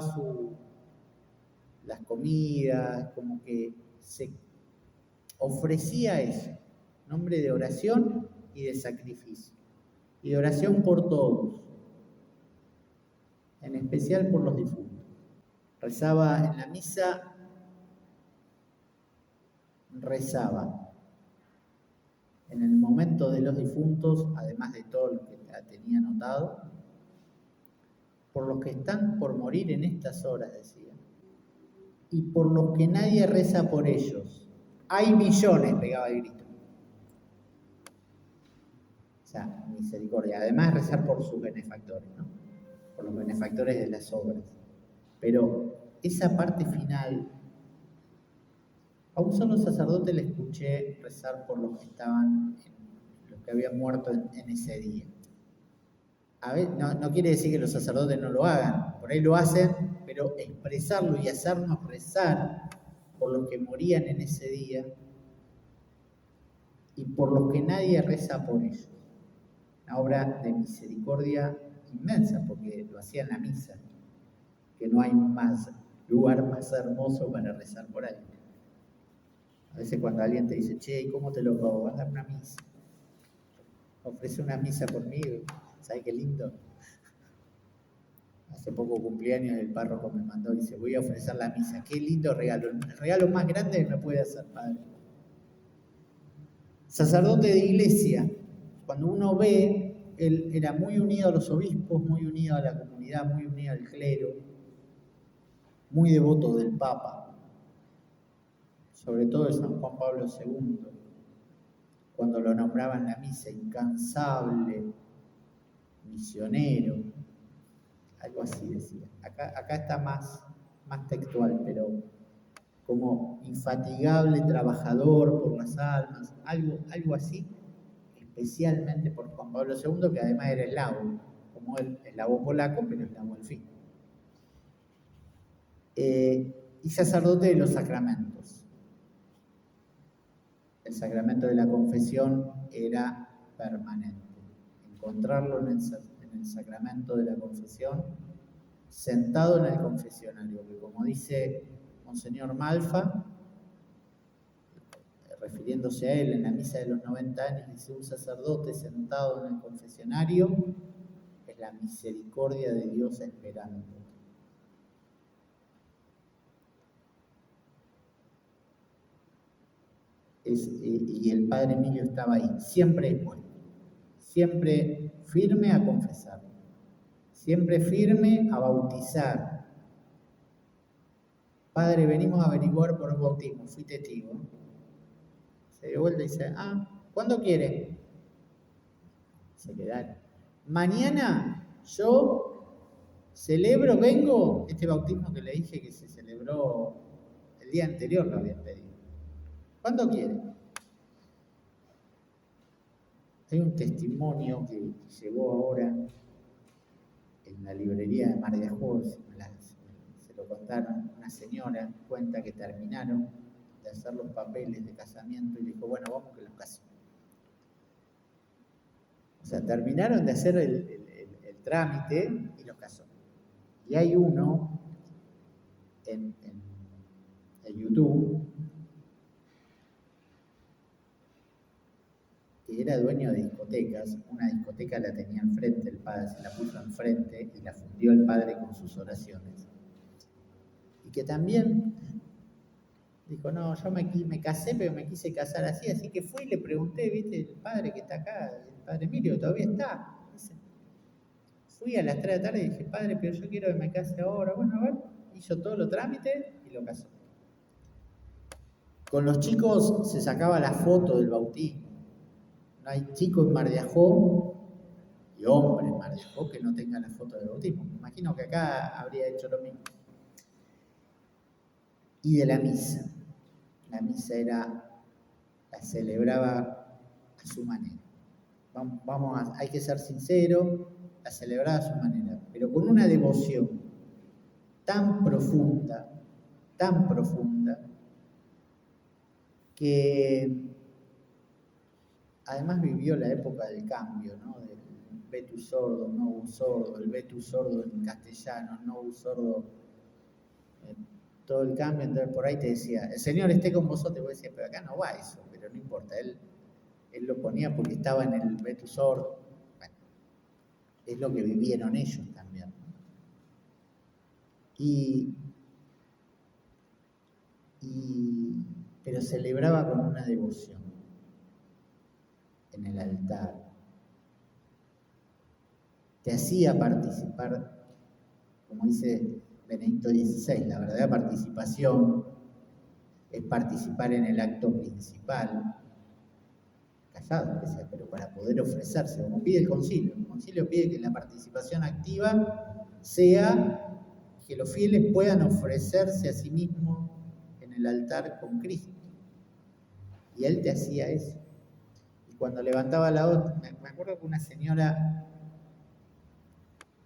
las comidas, como que se ofrecía eso, un hombre de oración y de sacrificio, y de oración por todos, en especial por los difuntos. Rezaba en la misa, rezaba en el momento de los difuntos, además de todo lo que tenía anotado, por los que están por morir en estas horas, decía, y por los que nadie reza por ellos. Hay millones, pegaba el grito. O sea, misericordia. Además de rezar por sus benefactores, ¿no? Por los benefactores de las obras. Pero esa parte final, a un solo sacerdote le escuché rezar por los que los que habían muerto en ese día. A ver, no quiere decir que los sacerdotes no lo hagan, por ahí lo hacen, pero expresarlo y hacernos rezar por los que morían en ese día y por los que nadie reza por ellos. Una obra de misericordia inmensa, porque lo hacía en la misa, que no hay lugar más hermoso para rezar por alguien. A veces cuando alguien te dice, che, ¿y cómo te lo pago? Vas a dar una misa. Ofrece una misa por mí, ¿sabes qué lindo? Hace poco cumpleaños el párroco me mandó y dice, voy a ofrecer la misa. Qué lindo regalo, el regalo más grande que me puede hacer padre. Sacerdote de iglesia, cuando uno ve, él era muy unido a los obispos, muy unido a la comunidad, muy unido al clero, muy devoto del Papa, sobre todo de San Juan Pablo II, cuando lo nombraban en la misa, incansable, misionero, algo así decía. Acá está más textual, pero como infatigable trabajador por las almas, algo así, especialmente por Juan Pablo II, que además era eslavo, como el eslavo polaco, pero eslavo al fin. Y sacerdote de los sacramentos. El sacramento de la confesión era permanente. Encontrarlo en el sacramento de la confesión, sentado en el confesionario, que como dice Monseñor Malfa, refiriéndose a él en la misa de los 90 años, dice: un sacerdote sentado en el confesionario es la misericordia de Dios esperando. Y el padre Emilio estaba ahí, siempre dispuesto, siempre firme a confesar, siempre firme a bautizar. Padre, venimos a averiguar por el bautismo, fui testigo. Se dio vuelta y dice: ¿cuándo quiere? Se quedaron. Mañana yo vengo este bautismo que le dije que se celebró el día anterior, lo habían pedido. ¿Cuándo quiere? Hay un testimonio que llegó ahora en la librería de Mar de Ajó, se lo contaron. Una señora cuenta que terminaron de hacer los papeles de casamiento y le dijo: bueno, vamos que los caso. O sea, terminaron de hacer el trámite y los casó. Y hay uno en YouTube que era dueño de discotecas. Una discoteca la tenía enfrente el padre, se la puso enfrente y la fundió el padre con sus oraciones. Y que también dijo: no, yo me casé, pero me quise casar así que fui y le pregunté, ¿viste? El padre que está acá, el padre Emilio, todavía está. Dice, fui a las 3 de la tarde y dije: padre, pero yo quiero que me case ahora. Bueno, a ver, hizo todos los trámites y lo casó. Con los chicos se sacaba la foto del bautismo. No hay chico en Mar de Ajó y hombre en Mar de Ajó que no tenga la foto del bautismo. Me imagino que acá habría hecho lo mismo. Y de la misa. La misa la celebraba a su manera. Hay que ser sincero, la celebraba a su manera, pero con una devoción tan profunda, que además vivió la época del cambio, ¿no? Del vetus sordo, novus sordo, el vetus sordo en castellano, novus sordo, todo el cambio. Entonces por ahí te decía: el Señor esté con vosotros. Y vos decías: pero acá no va eso, pero no importa, él lo ponía porque estaba en el vetus sordo. Bueno, es lo que vivieron ellos también, ¿no? Pero celebraba con una devoción en el altar. Te hacía participar, como dice Benedicto XVI, la verdadera participación es participar en el acto principal, callado, pero para poder ofrecerse, como pide el concilio. El concilio pide que la participación activa sea que los fieles puedan ofrecerse a sí mismos en el altar con Cristo. Y él te hacía eso. Y cuando levantaba la otra, me acuerdo que una señora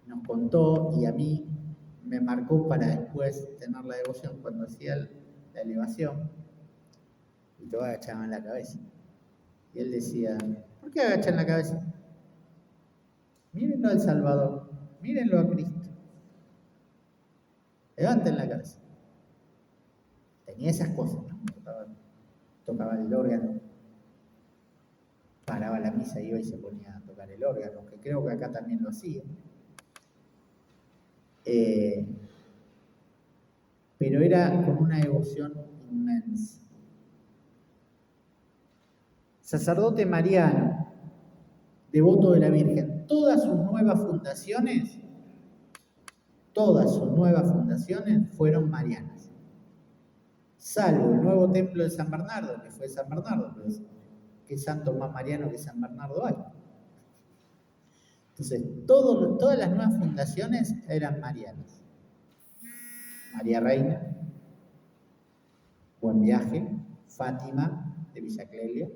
nos contó, y a mí me marcó para después tener la devoción, cuando hacía la elevación y todos agachaban la cabeza. Y él decía: ¿por qué agachan la cabeza? Mírenlo al Salvador, mírenlo a Cristo. Levanten la cabeza. Tenía esas cosas, ¿no? Tocaba el órgano, paraba la misa y iba y se ponía a tocar el órgano, que creo que acá también lo hacía. Pero era con una devoción inmensa. Sacerdote mariano, devoto de la Virgen. Todas sus nuevas fundaciones fueron marianas. Salvo el nuevo templo de San Bernardo, que fue San Bernardo, pues, ¿qué santo más mariano que San Bernardo hay? Entonces, todas las nuevas fundaciones eran marianas. María Reina, Buen Viaje, Fátima de Villa Clelia,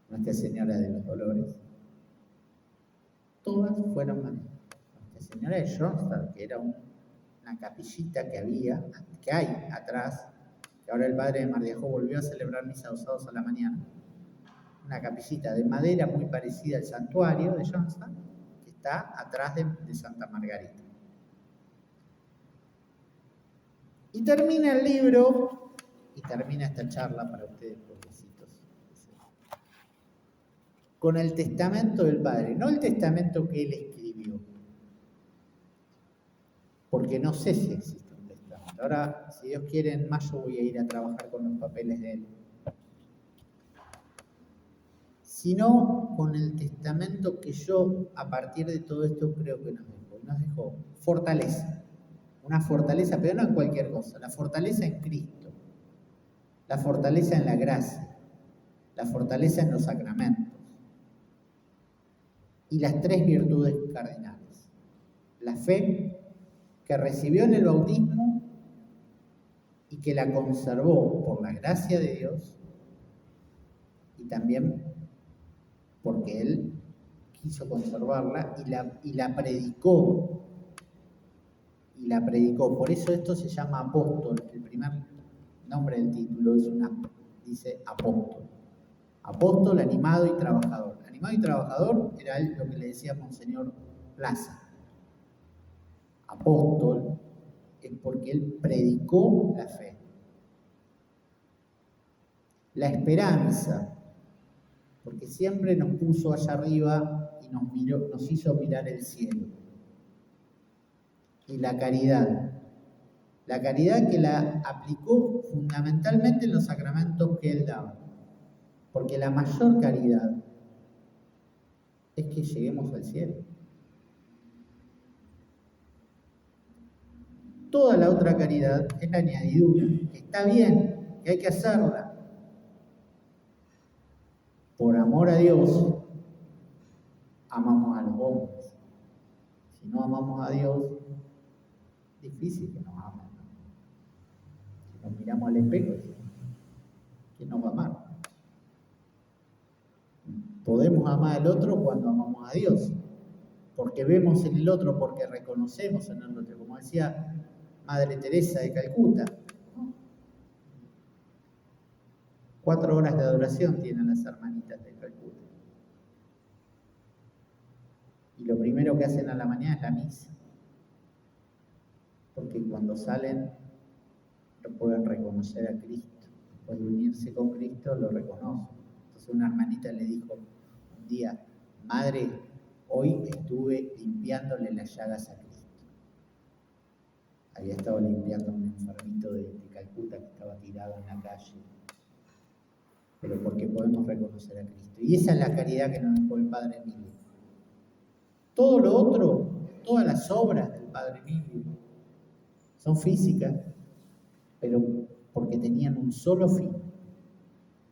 Nuestra Señora de los Dolores, todas fueron marianas. Nuestra Señora de Johnstown, que era una capillita que hay atrás, que ahora el padre de Mar de Ajó volvió a celebrar misa los sábados a la mañana. Una capillita de madera muy parecida al santuario de Johnstown, que está atrás de Santa Margarita. Y termina el libro, y termina esta charla para ustedes, pobrecitos. con el testamento del Padre, no el testamento que él escribió, porque no sé si existe un testamento. Ahora, si Dios quiere, en mayo voy a ir a trabajar con los papeles de él. Sino con el testamento que yo, a partir de todo esto, creo que nos dejó. Nos dejó fortaleza, una fortaleza, pero no en cualquier cosa, la fortaleza en Cristo, la fortaleza en la gracia, la fortaleza en los sacramentos y las 3 virtudes cardinales. La fe, que recibió en el bautismo y que la conservó por la gracia de Dios y también porque Él quiso conservarla y la predicó. Y la predicó. Por eso esto se llama apóstol. El primer nombre del título dice apóstol. Apóstol, animado y trabajador. Animado y trabajador era lo que le decía Monseñor Plaza. Apóstol es porque él predicó la fe. La esperanza, porque siempre nos puso allá arriba y nos hizo mirar el cielo. Y la caridad que la aplicó fundamentalmente en los sacramentos que él daba. Porque la mayor caridad es que lleguemos al cielo. Toda la otra caridad es la añadidura, que está bien, que hay que hacerla. Por amor a Dios, amamos a los hombres. Si no amamos a Dios, es difícil que nos amen. Si nos miramos al espejo, ¿quién nos va a amar? Podemos amar al otro cuando amamos a Dios, porque vemos en el otro, porque reconocemos en el otro, como decía Madre Teresa de Calcuta. 4 horas de adoración tienen las hermanitas de Calcuta. Y lo primero que hacen a la mañana es la misa. Porque cuando salen lo pueden reconocer a Cristo. Después de unirse con Cristo lo reconocen. Entonces una hermanita le dijo un día: Madre, hoy estuve limpiándole las llagas a Cristo. Había estado limpiando a un enfermito de Calcuta que estaba tirado en la calle. Pero porque podemos reconocer a Cristo. Y esa es la caridad que nos dejó el Padre Emilio. Todo lo otro, todas las obras del Padre Emilio, son físicas, pero porque tenían un solo fin,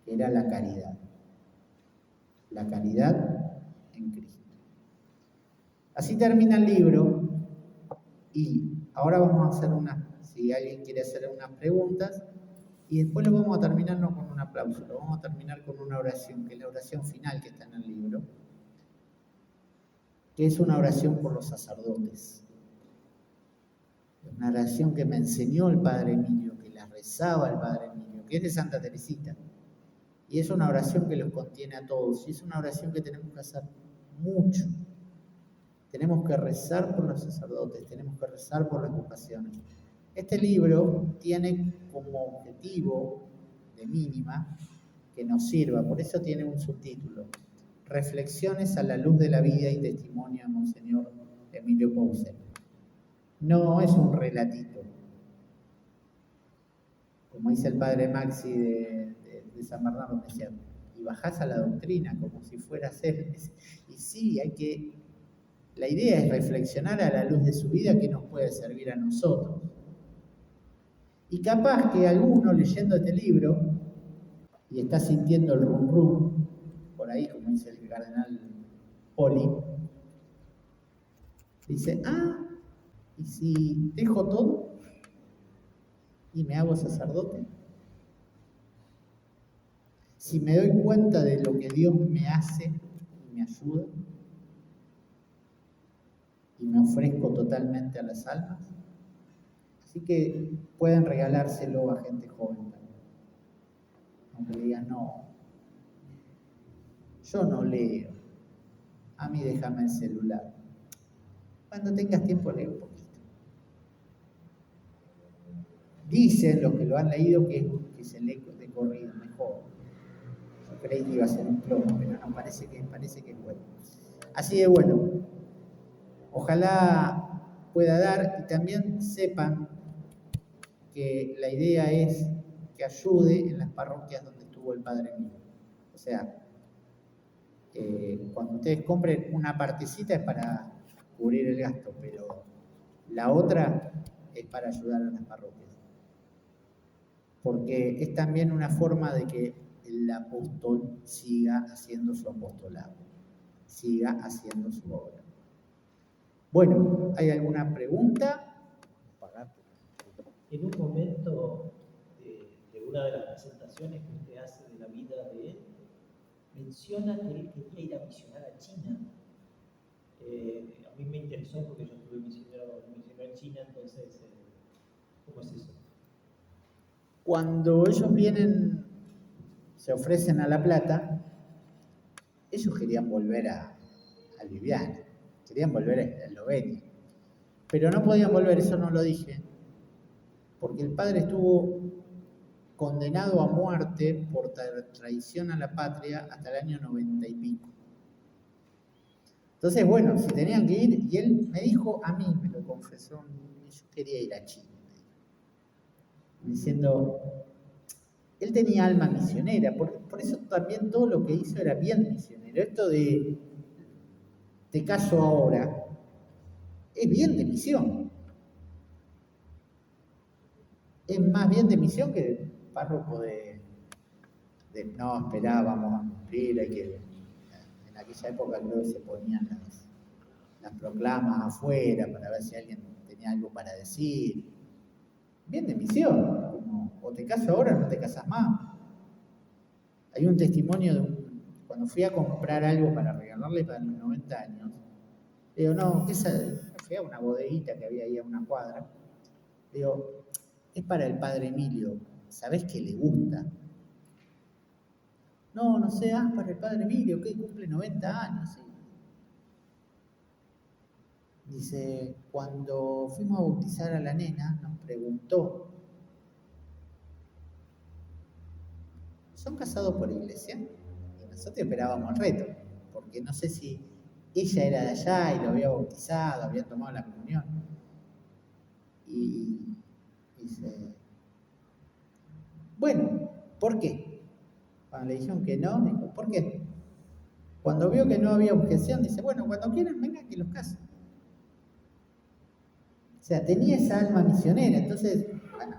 que era la caridad. La caridad en Cristo. Así termina el libro y ahora vamos a hacer si alguien quiere hacer unas preguntas, y después lo vamos a terminar no con un aplauso, lo vamos a terminar con una oración, que es la oración final que está en el libro, que es una oración por los sacerdotes. Una oración que me enseñó el Padre Emilio, que la rezaba el Padre Emilio, que es de Santa Teresita. Y es una oración que los contiene a todos. Y es una oración que tenemos que hacer mucho. Tenemos que rezar por los sacerdotes, tenemos que rezar por las vocaciones. Este libro tiene como objetivo de mínima que nos sirva, por eso tiene un subtítulo: Reflexiones a la luz de la vida y testimonio de Monseñor Emilio Pousset. No es un relatito, como dice el padre Maxi de San Bernardo, decía, y bajás a la doctrina como si fueras él. Y sí, la idea es reflexionar a la luz de su vida que nos puede servir a nosotros. Y capaz que alguno leyendo este libro y está sintiendo el rum rum, por ahí, como dice el cardenal Poli, dice: ¿y si dejo todo y me hago sacerdote? Si me doy cuenta de lo que Dios me hace y me ayuda y me ofrezco totalmente a las almas. Así que pueden regalárselo a gente joven también. Aunque le digan: no, yo no leo, a mí déjame el celular. Cuando tengas tiempo lee un poquito. Dicen los que lo han leído que se lee de corrido mejor. Yo creí que iba a ser un plomo, pero no, parece que es bueno. Así de bueno, ojalá pueda dar y también sepan que la idea es que ayude en las parroquias donde estuvo el Padre Mío. O sea, cuando ustedes compren una partecita es para cubrir el gasto, pero la otra es para ayudar a las parroquias. Porque es también una forma de que el apóstol siga haciendo su apostolado, siga haciendo su obra. Bueno, ¿hay alguna pregunta? En un momento de una de las presentaciones que usted hace de la vida de él, menciona que él quería ir a misionar a China. A mí me interesó porque yo estuve misionero en China, entonces, ¿cómo es eso? Cuando ellos vienen, se ofrecen a La Plata, ellos querían volver a Liubliana, querían volver a Eslovenia, pero no podían volver, eso no lo dije, porque el padre estuvo condenado a muerte por traición a la patria hasta el año 90 y pico. Entonces, bueno, si tenían que ir, y él me dijo, a mí me lo confesó, yo quería ir a China, diciendo, él tenía alma misionera, por eso también todo lo que hizo era bien misionero. Esto de te caso ahora, es bien de misión. Es más bien de misión que de párroco de no, esperá, vamos a cumplir, hay que... En aquella época creo que se ponían las proclamas afuera para ver si alguien tenía algo para decir. Bien de misión, como o te casas ahora o no te casas más. Hay un testimonio de cuando fui a comprar algo para regalarle para los 90 años, digo, no, fui a una bodeguita que había ahí a una cuadra, digo, es para el padre Emilio, ¿sabés que le gusta? No, no sé, para el padre Emilio, que cumple 90 años. ¿Sí? Dice, cuando fuimos a bautizar a la nena, nos preguntó, ¿son casados por iglesia? Y nosotros esperábamos el reto, porque no sé si ella era de allá y lo había bautizado, había tomado la comunión. Y dice, bueno, ¿por qué? Cuando le dijeron que no, dijo, ¿por qué? Cuando vio que no había objeción, dice, bueno, cuando quieran, vengan que los casen. O sea, tenía esa alma misionera. Entonces, bueno,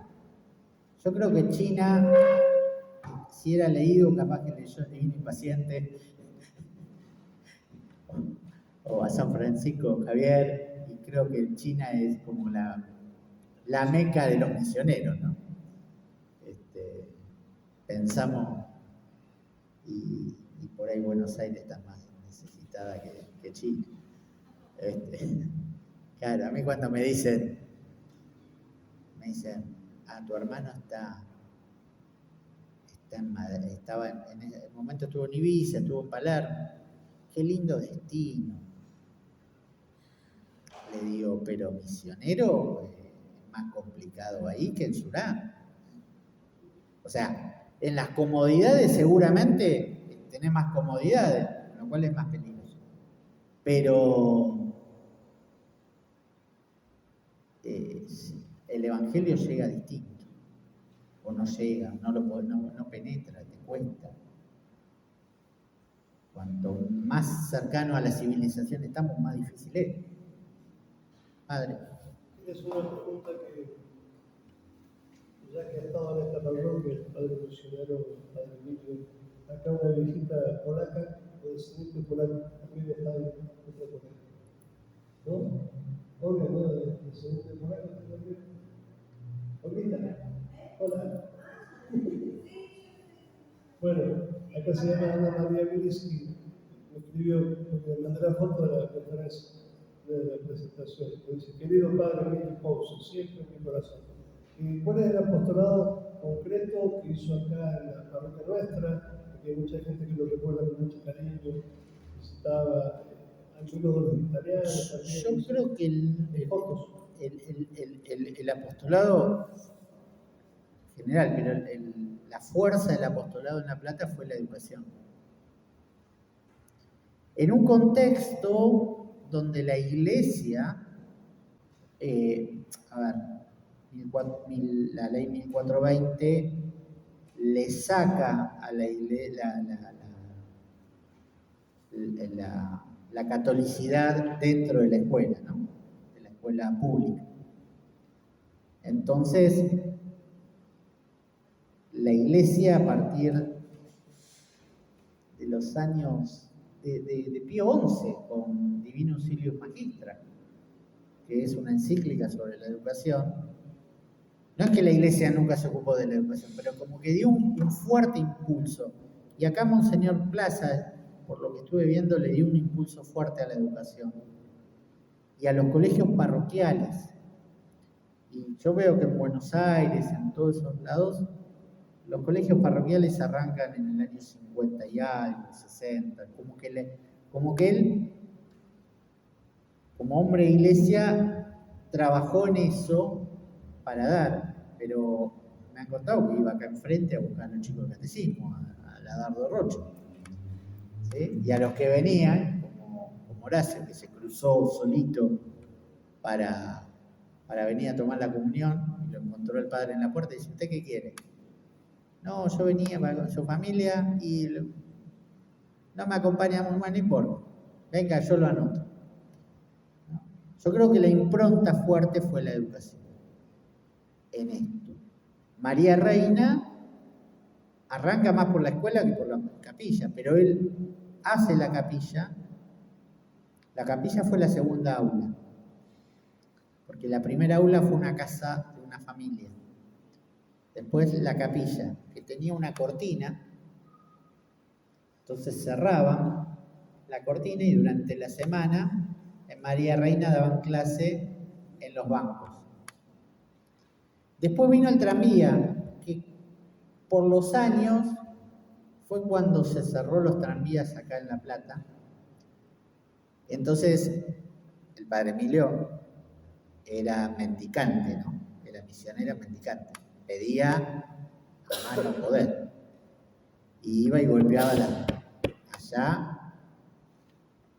yo creo que China, si era leído, capaz que leyó el Divino Impaciente, o a San Francisco Javier, y creo que China es como la meca de los misioneros, ¿no? Pensamos, y por ahí Buenos Aires está más necesitada que China. Claro, a mí cuando me dicen, tu hermano estaba en ese momento, estuvo en Ibiza, estuvo en Palermo, qué lindo destino. Le digo, pero misionero es más complicado ahí que en Surán. O sea, en las comodidades seguramente tenés más comodidades, lo cual es más peligroso. Pero el evangelio llega distinto, o no llega, no penetra, te cuesta. Cuanto más cercano a la civilización estamos, más difícil es. Padre. Es una pregunta que, ya que ha estado en esta parroquia, el padre misionero, el padre Emilio, acá una viejita polaca, o descendiente polaco, también está en otra polaca. ¿No? Olga, ¿no? Descendiente polaco también. Olguita, hola. Bueno, acá se llama Ana María Vilis y me escribió, porque me mandé la foto de la conferencia, de la presentación. Me dice, querido padre Emilio Pouso, siempre en mi corazón. ¿Y cuál es el apostolado concreto que hizo acá en la parroquia nuestra? Porque hay mucha gente que lo recuerda con mucho cariño, visitaba algunos de los italianos también. Yo creo que el apostolado general, pero la fuerza del apostolado en La Plata fue la educación. En un contexto donde la iglesia, la ley 1420 le saca a la iglesia la catolicidad dentro de la escuela, ¿no? De la escuela pública. Entonces, la iglesia a partir de los años de Pío XI, con Divinus Silius Magistra, que es una encíclica sobre la educación, no es que la iglesia nunca se ocupó de la educación, pero como que dio un fuerte impulso. Y acá Monseñor Plaza, por lo que estuve viendo, le dio un impulso fuerte a la educación y a los colegios parroquiales. Y yo veo que en Buenos Aires, en todos esos lados, los colegios parroquiales arrancan en el año 50 y algo, 60, como que él, como hombre de iglesia, trabajó en eso para dar, pero me han contado que iba acá enfrente a buscar a los chicos de catecismo, a Ladardo Rocha, ¿sí? Y a los que venían, como Horacio, que se cruzó solito para venir a tomar la comunión, y lo encontró el padre en la puerta y dice, ¿usted qué quiere? No, yo venía con su familia y no me acompaña muy mal, no importa. Venga, yo lo anoto. ¿No? Yo creo que la impronta fuerte fue la educación en esto. María Reina arranca más por la escuela que por la capilla, pero él hace la capilla. La capilla fue la segunda aula, porque la primera aula fue una casa de una familia. Después la capilla, que tenía una cortina, entonces cerraban la cortina y durante la semana en María Reina daban clase en los bancos. Después vino el tranvía, que por los años fue cuando se cerró los tranvías acá en La Plata. Entonces el padre Emilio era mendicante, ¿no? Era misionero mendicante. Pedía a más no poder. Y iba y golpeaba allá.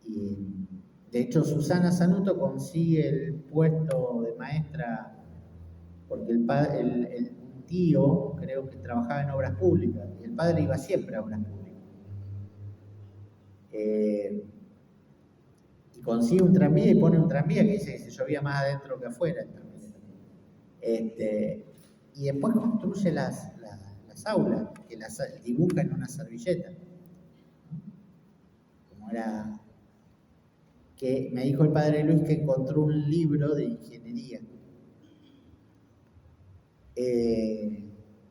Y de hecho Susana Sanuto consigue el puesto de maestra porque un tío creo que trabajaba en obras públicas y el padre iba siempre a obras públicas. Y consigue un tranvía y pone un tranvía que dice que se llovía más adentro que afuera. Y después construye las aulas, que las dibuja en una servilleta. Como era, que me dijo el padre Luis que encontró un libro de ingeniería.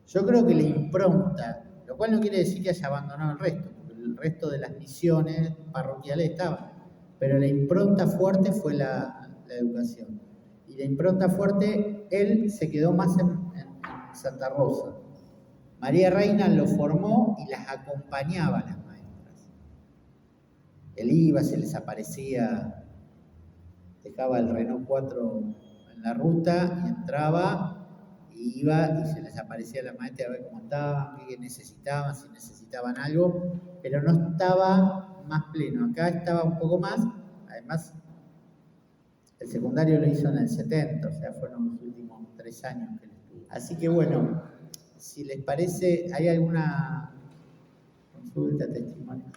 Yo creo que la impronta, lo cual no quiere decir que haya abandonado el resto, porque el resto de las misiones parroquiales estaban, pero la impronta fuerte fue la educación. Y la impronta fuerte, él se quedó más en Santa Rosa. María Reina lo formó y las acompañaba a las maestras. Él iba, se les aparecía, dejaba el Renault 4 en la ruta y entraba, y iba y se les aparecía a la maestra a ver cómo estaban, qué necesitaban, si necesitaban algo, pero no estaba más pleno. Acá estaba un poco más, además el secundario lo hizo en el 70, o sea, fueron los últimos 3 años que él estuvo. Así que bueno, si les parece, ¿hay alguna consulta, testimonio?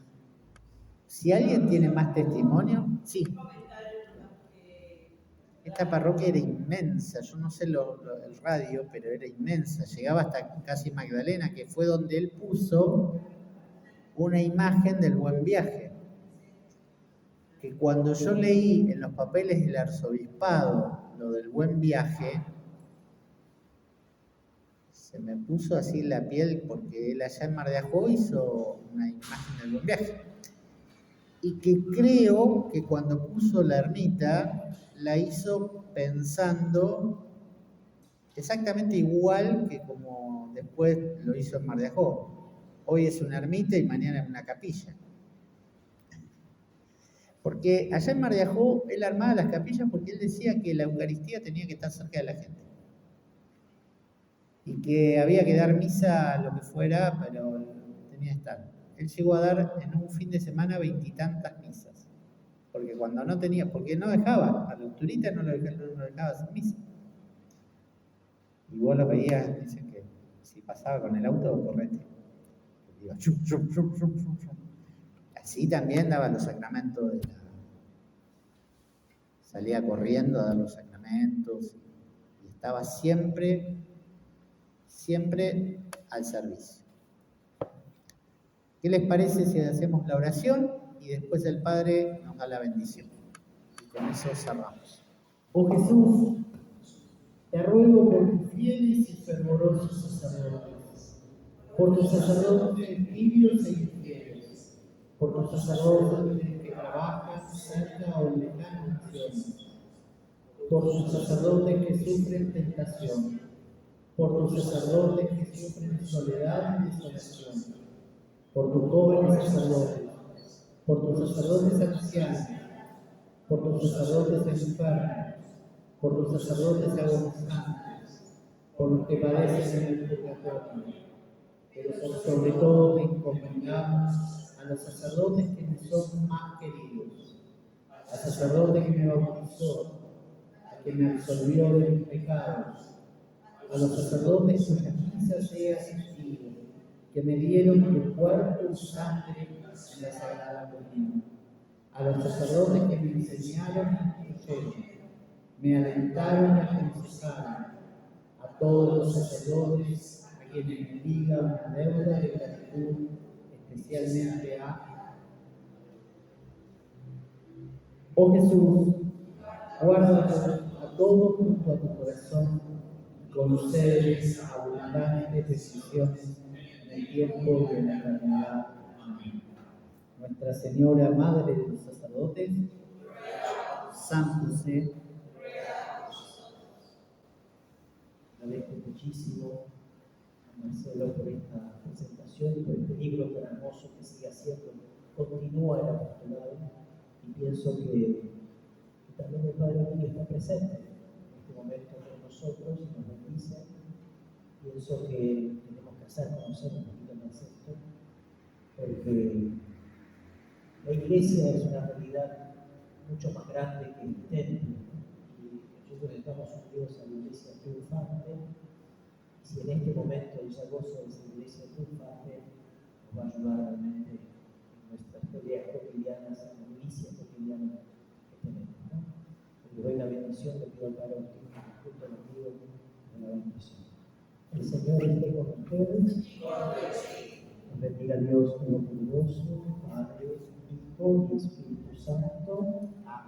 Si alguien tiene más testimonio, sí. Esta parroquia era inmensa, yo no sé el radio, pero era inmensa, llegaba hasta casi Magdalena, que fue donde él puso una imagen del Buen Viaje. Que cuando yo leí en los papeles del arzobispado lo del Buen Viaje, se me puso así la piel porque él allá en Mar de Ajó hizo una imagen del Buen Viaje. Y que creo que cuando puso la ermita, la hizo pensando exactamente igual que como después lo hizo en Mar de Ajó. Hoy es una ermita y mañana es una capilla. Porque allá en Mar de Ajó él armaba las capillas porque él decía que la Eucaristía tenía que estar cerca de la gente. y que había que dar misa, lo que fuera, pero tenía que estar. Él llegó a dar en un fin de semana 20 y tantas misas, porque cuando no tenía, porque no dejaba, a los turistas no lo dejaba hacer misa. Y vos lo veías, dicen que si pasaba con el auto, correte. Iba, chum, chum, chum, chum, chum, chum. Así también daba los sacramentos salía corriendo a dar los sacramentos y estaba siempre al servicio. ¿Qué les parece si hacemos la oración y después el Padre nos da la bendición? Y con eso cerramos. Oh Jesús, te ruego por tus fieles y fervorosos sacerdotes, por tus sacerdotes tibios e infieles, por tus sacerdotes que trabajan cerca o lejano misiones, por tus sacerdotes que sufren tentación, por tus sacerdotes que sufren soledad y desolación, por tus jóvenes sacerdotes, por tus sacerdotes ancianos, por tus sacerdotes enfermos, por los sacerdotes agonizantes, por los que padecen en el purgatorio, pero sobre todo te encomendamos a los sacerdotes que me son más queridos, al sacerdote que me bautizó, al que me absolvió de mis pecados, a los sacerdotes cuyas misas he asistido, que me dieron tu cuerpo y sangre en la Sagrada Comunión, a los sacerdotes que me enseñaron y instruyeron, me alentaron y aconsejaron, a todos los sacerdotes a quienes me diga una deuda de gratitud, especialmente oh Jesús, guárdalos a todos junto a tu corazón y concédeles abundantes bendiciones en el tiempo de la eternidad. Amén. Nuestra Señora, Madre de los sacerdotes, San José, agradezco muchísimo a Marcelo por esta presentación y por este libro tan hermoso que sigue haciendo, continúa el apostolado, y pienso que también el Padre Emilio está presente en este momento con nosotros y nos bendice. Pienso que tenemos que hacer conocer un poquito más esto, porque la iglesia es una realidad mucho más grande que el templo, y nosotros estamos unidos a la iglesia triunfante, y si en este momento ya gozo de esa iglesia triunfante, nos va a ayudar realmente en nuestras peleas cotidianas, en la milicia cotidiana que tenemos, ¿no? Le doy la bendición, le pido al Padre Agustín que junto conmigo en la bendición. El Señor esté con ustedes. Nos bendiga Dios Todopoderoso, Padre, Hijo y Espíritu Santo. Amén.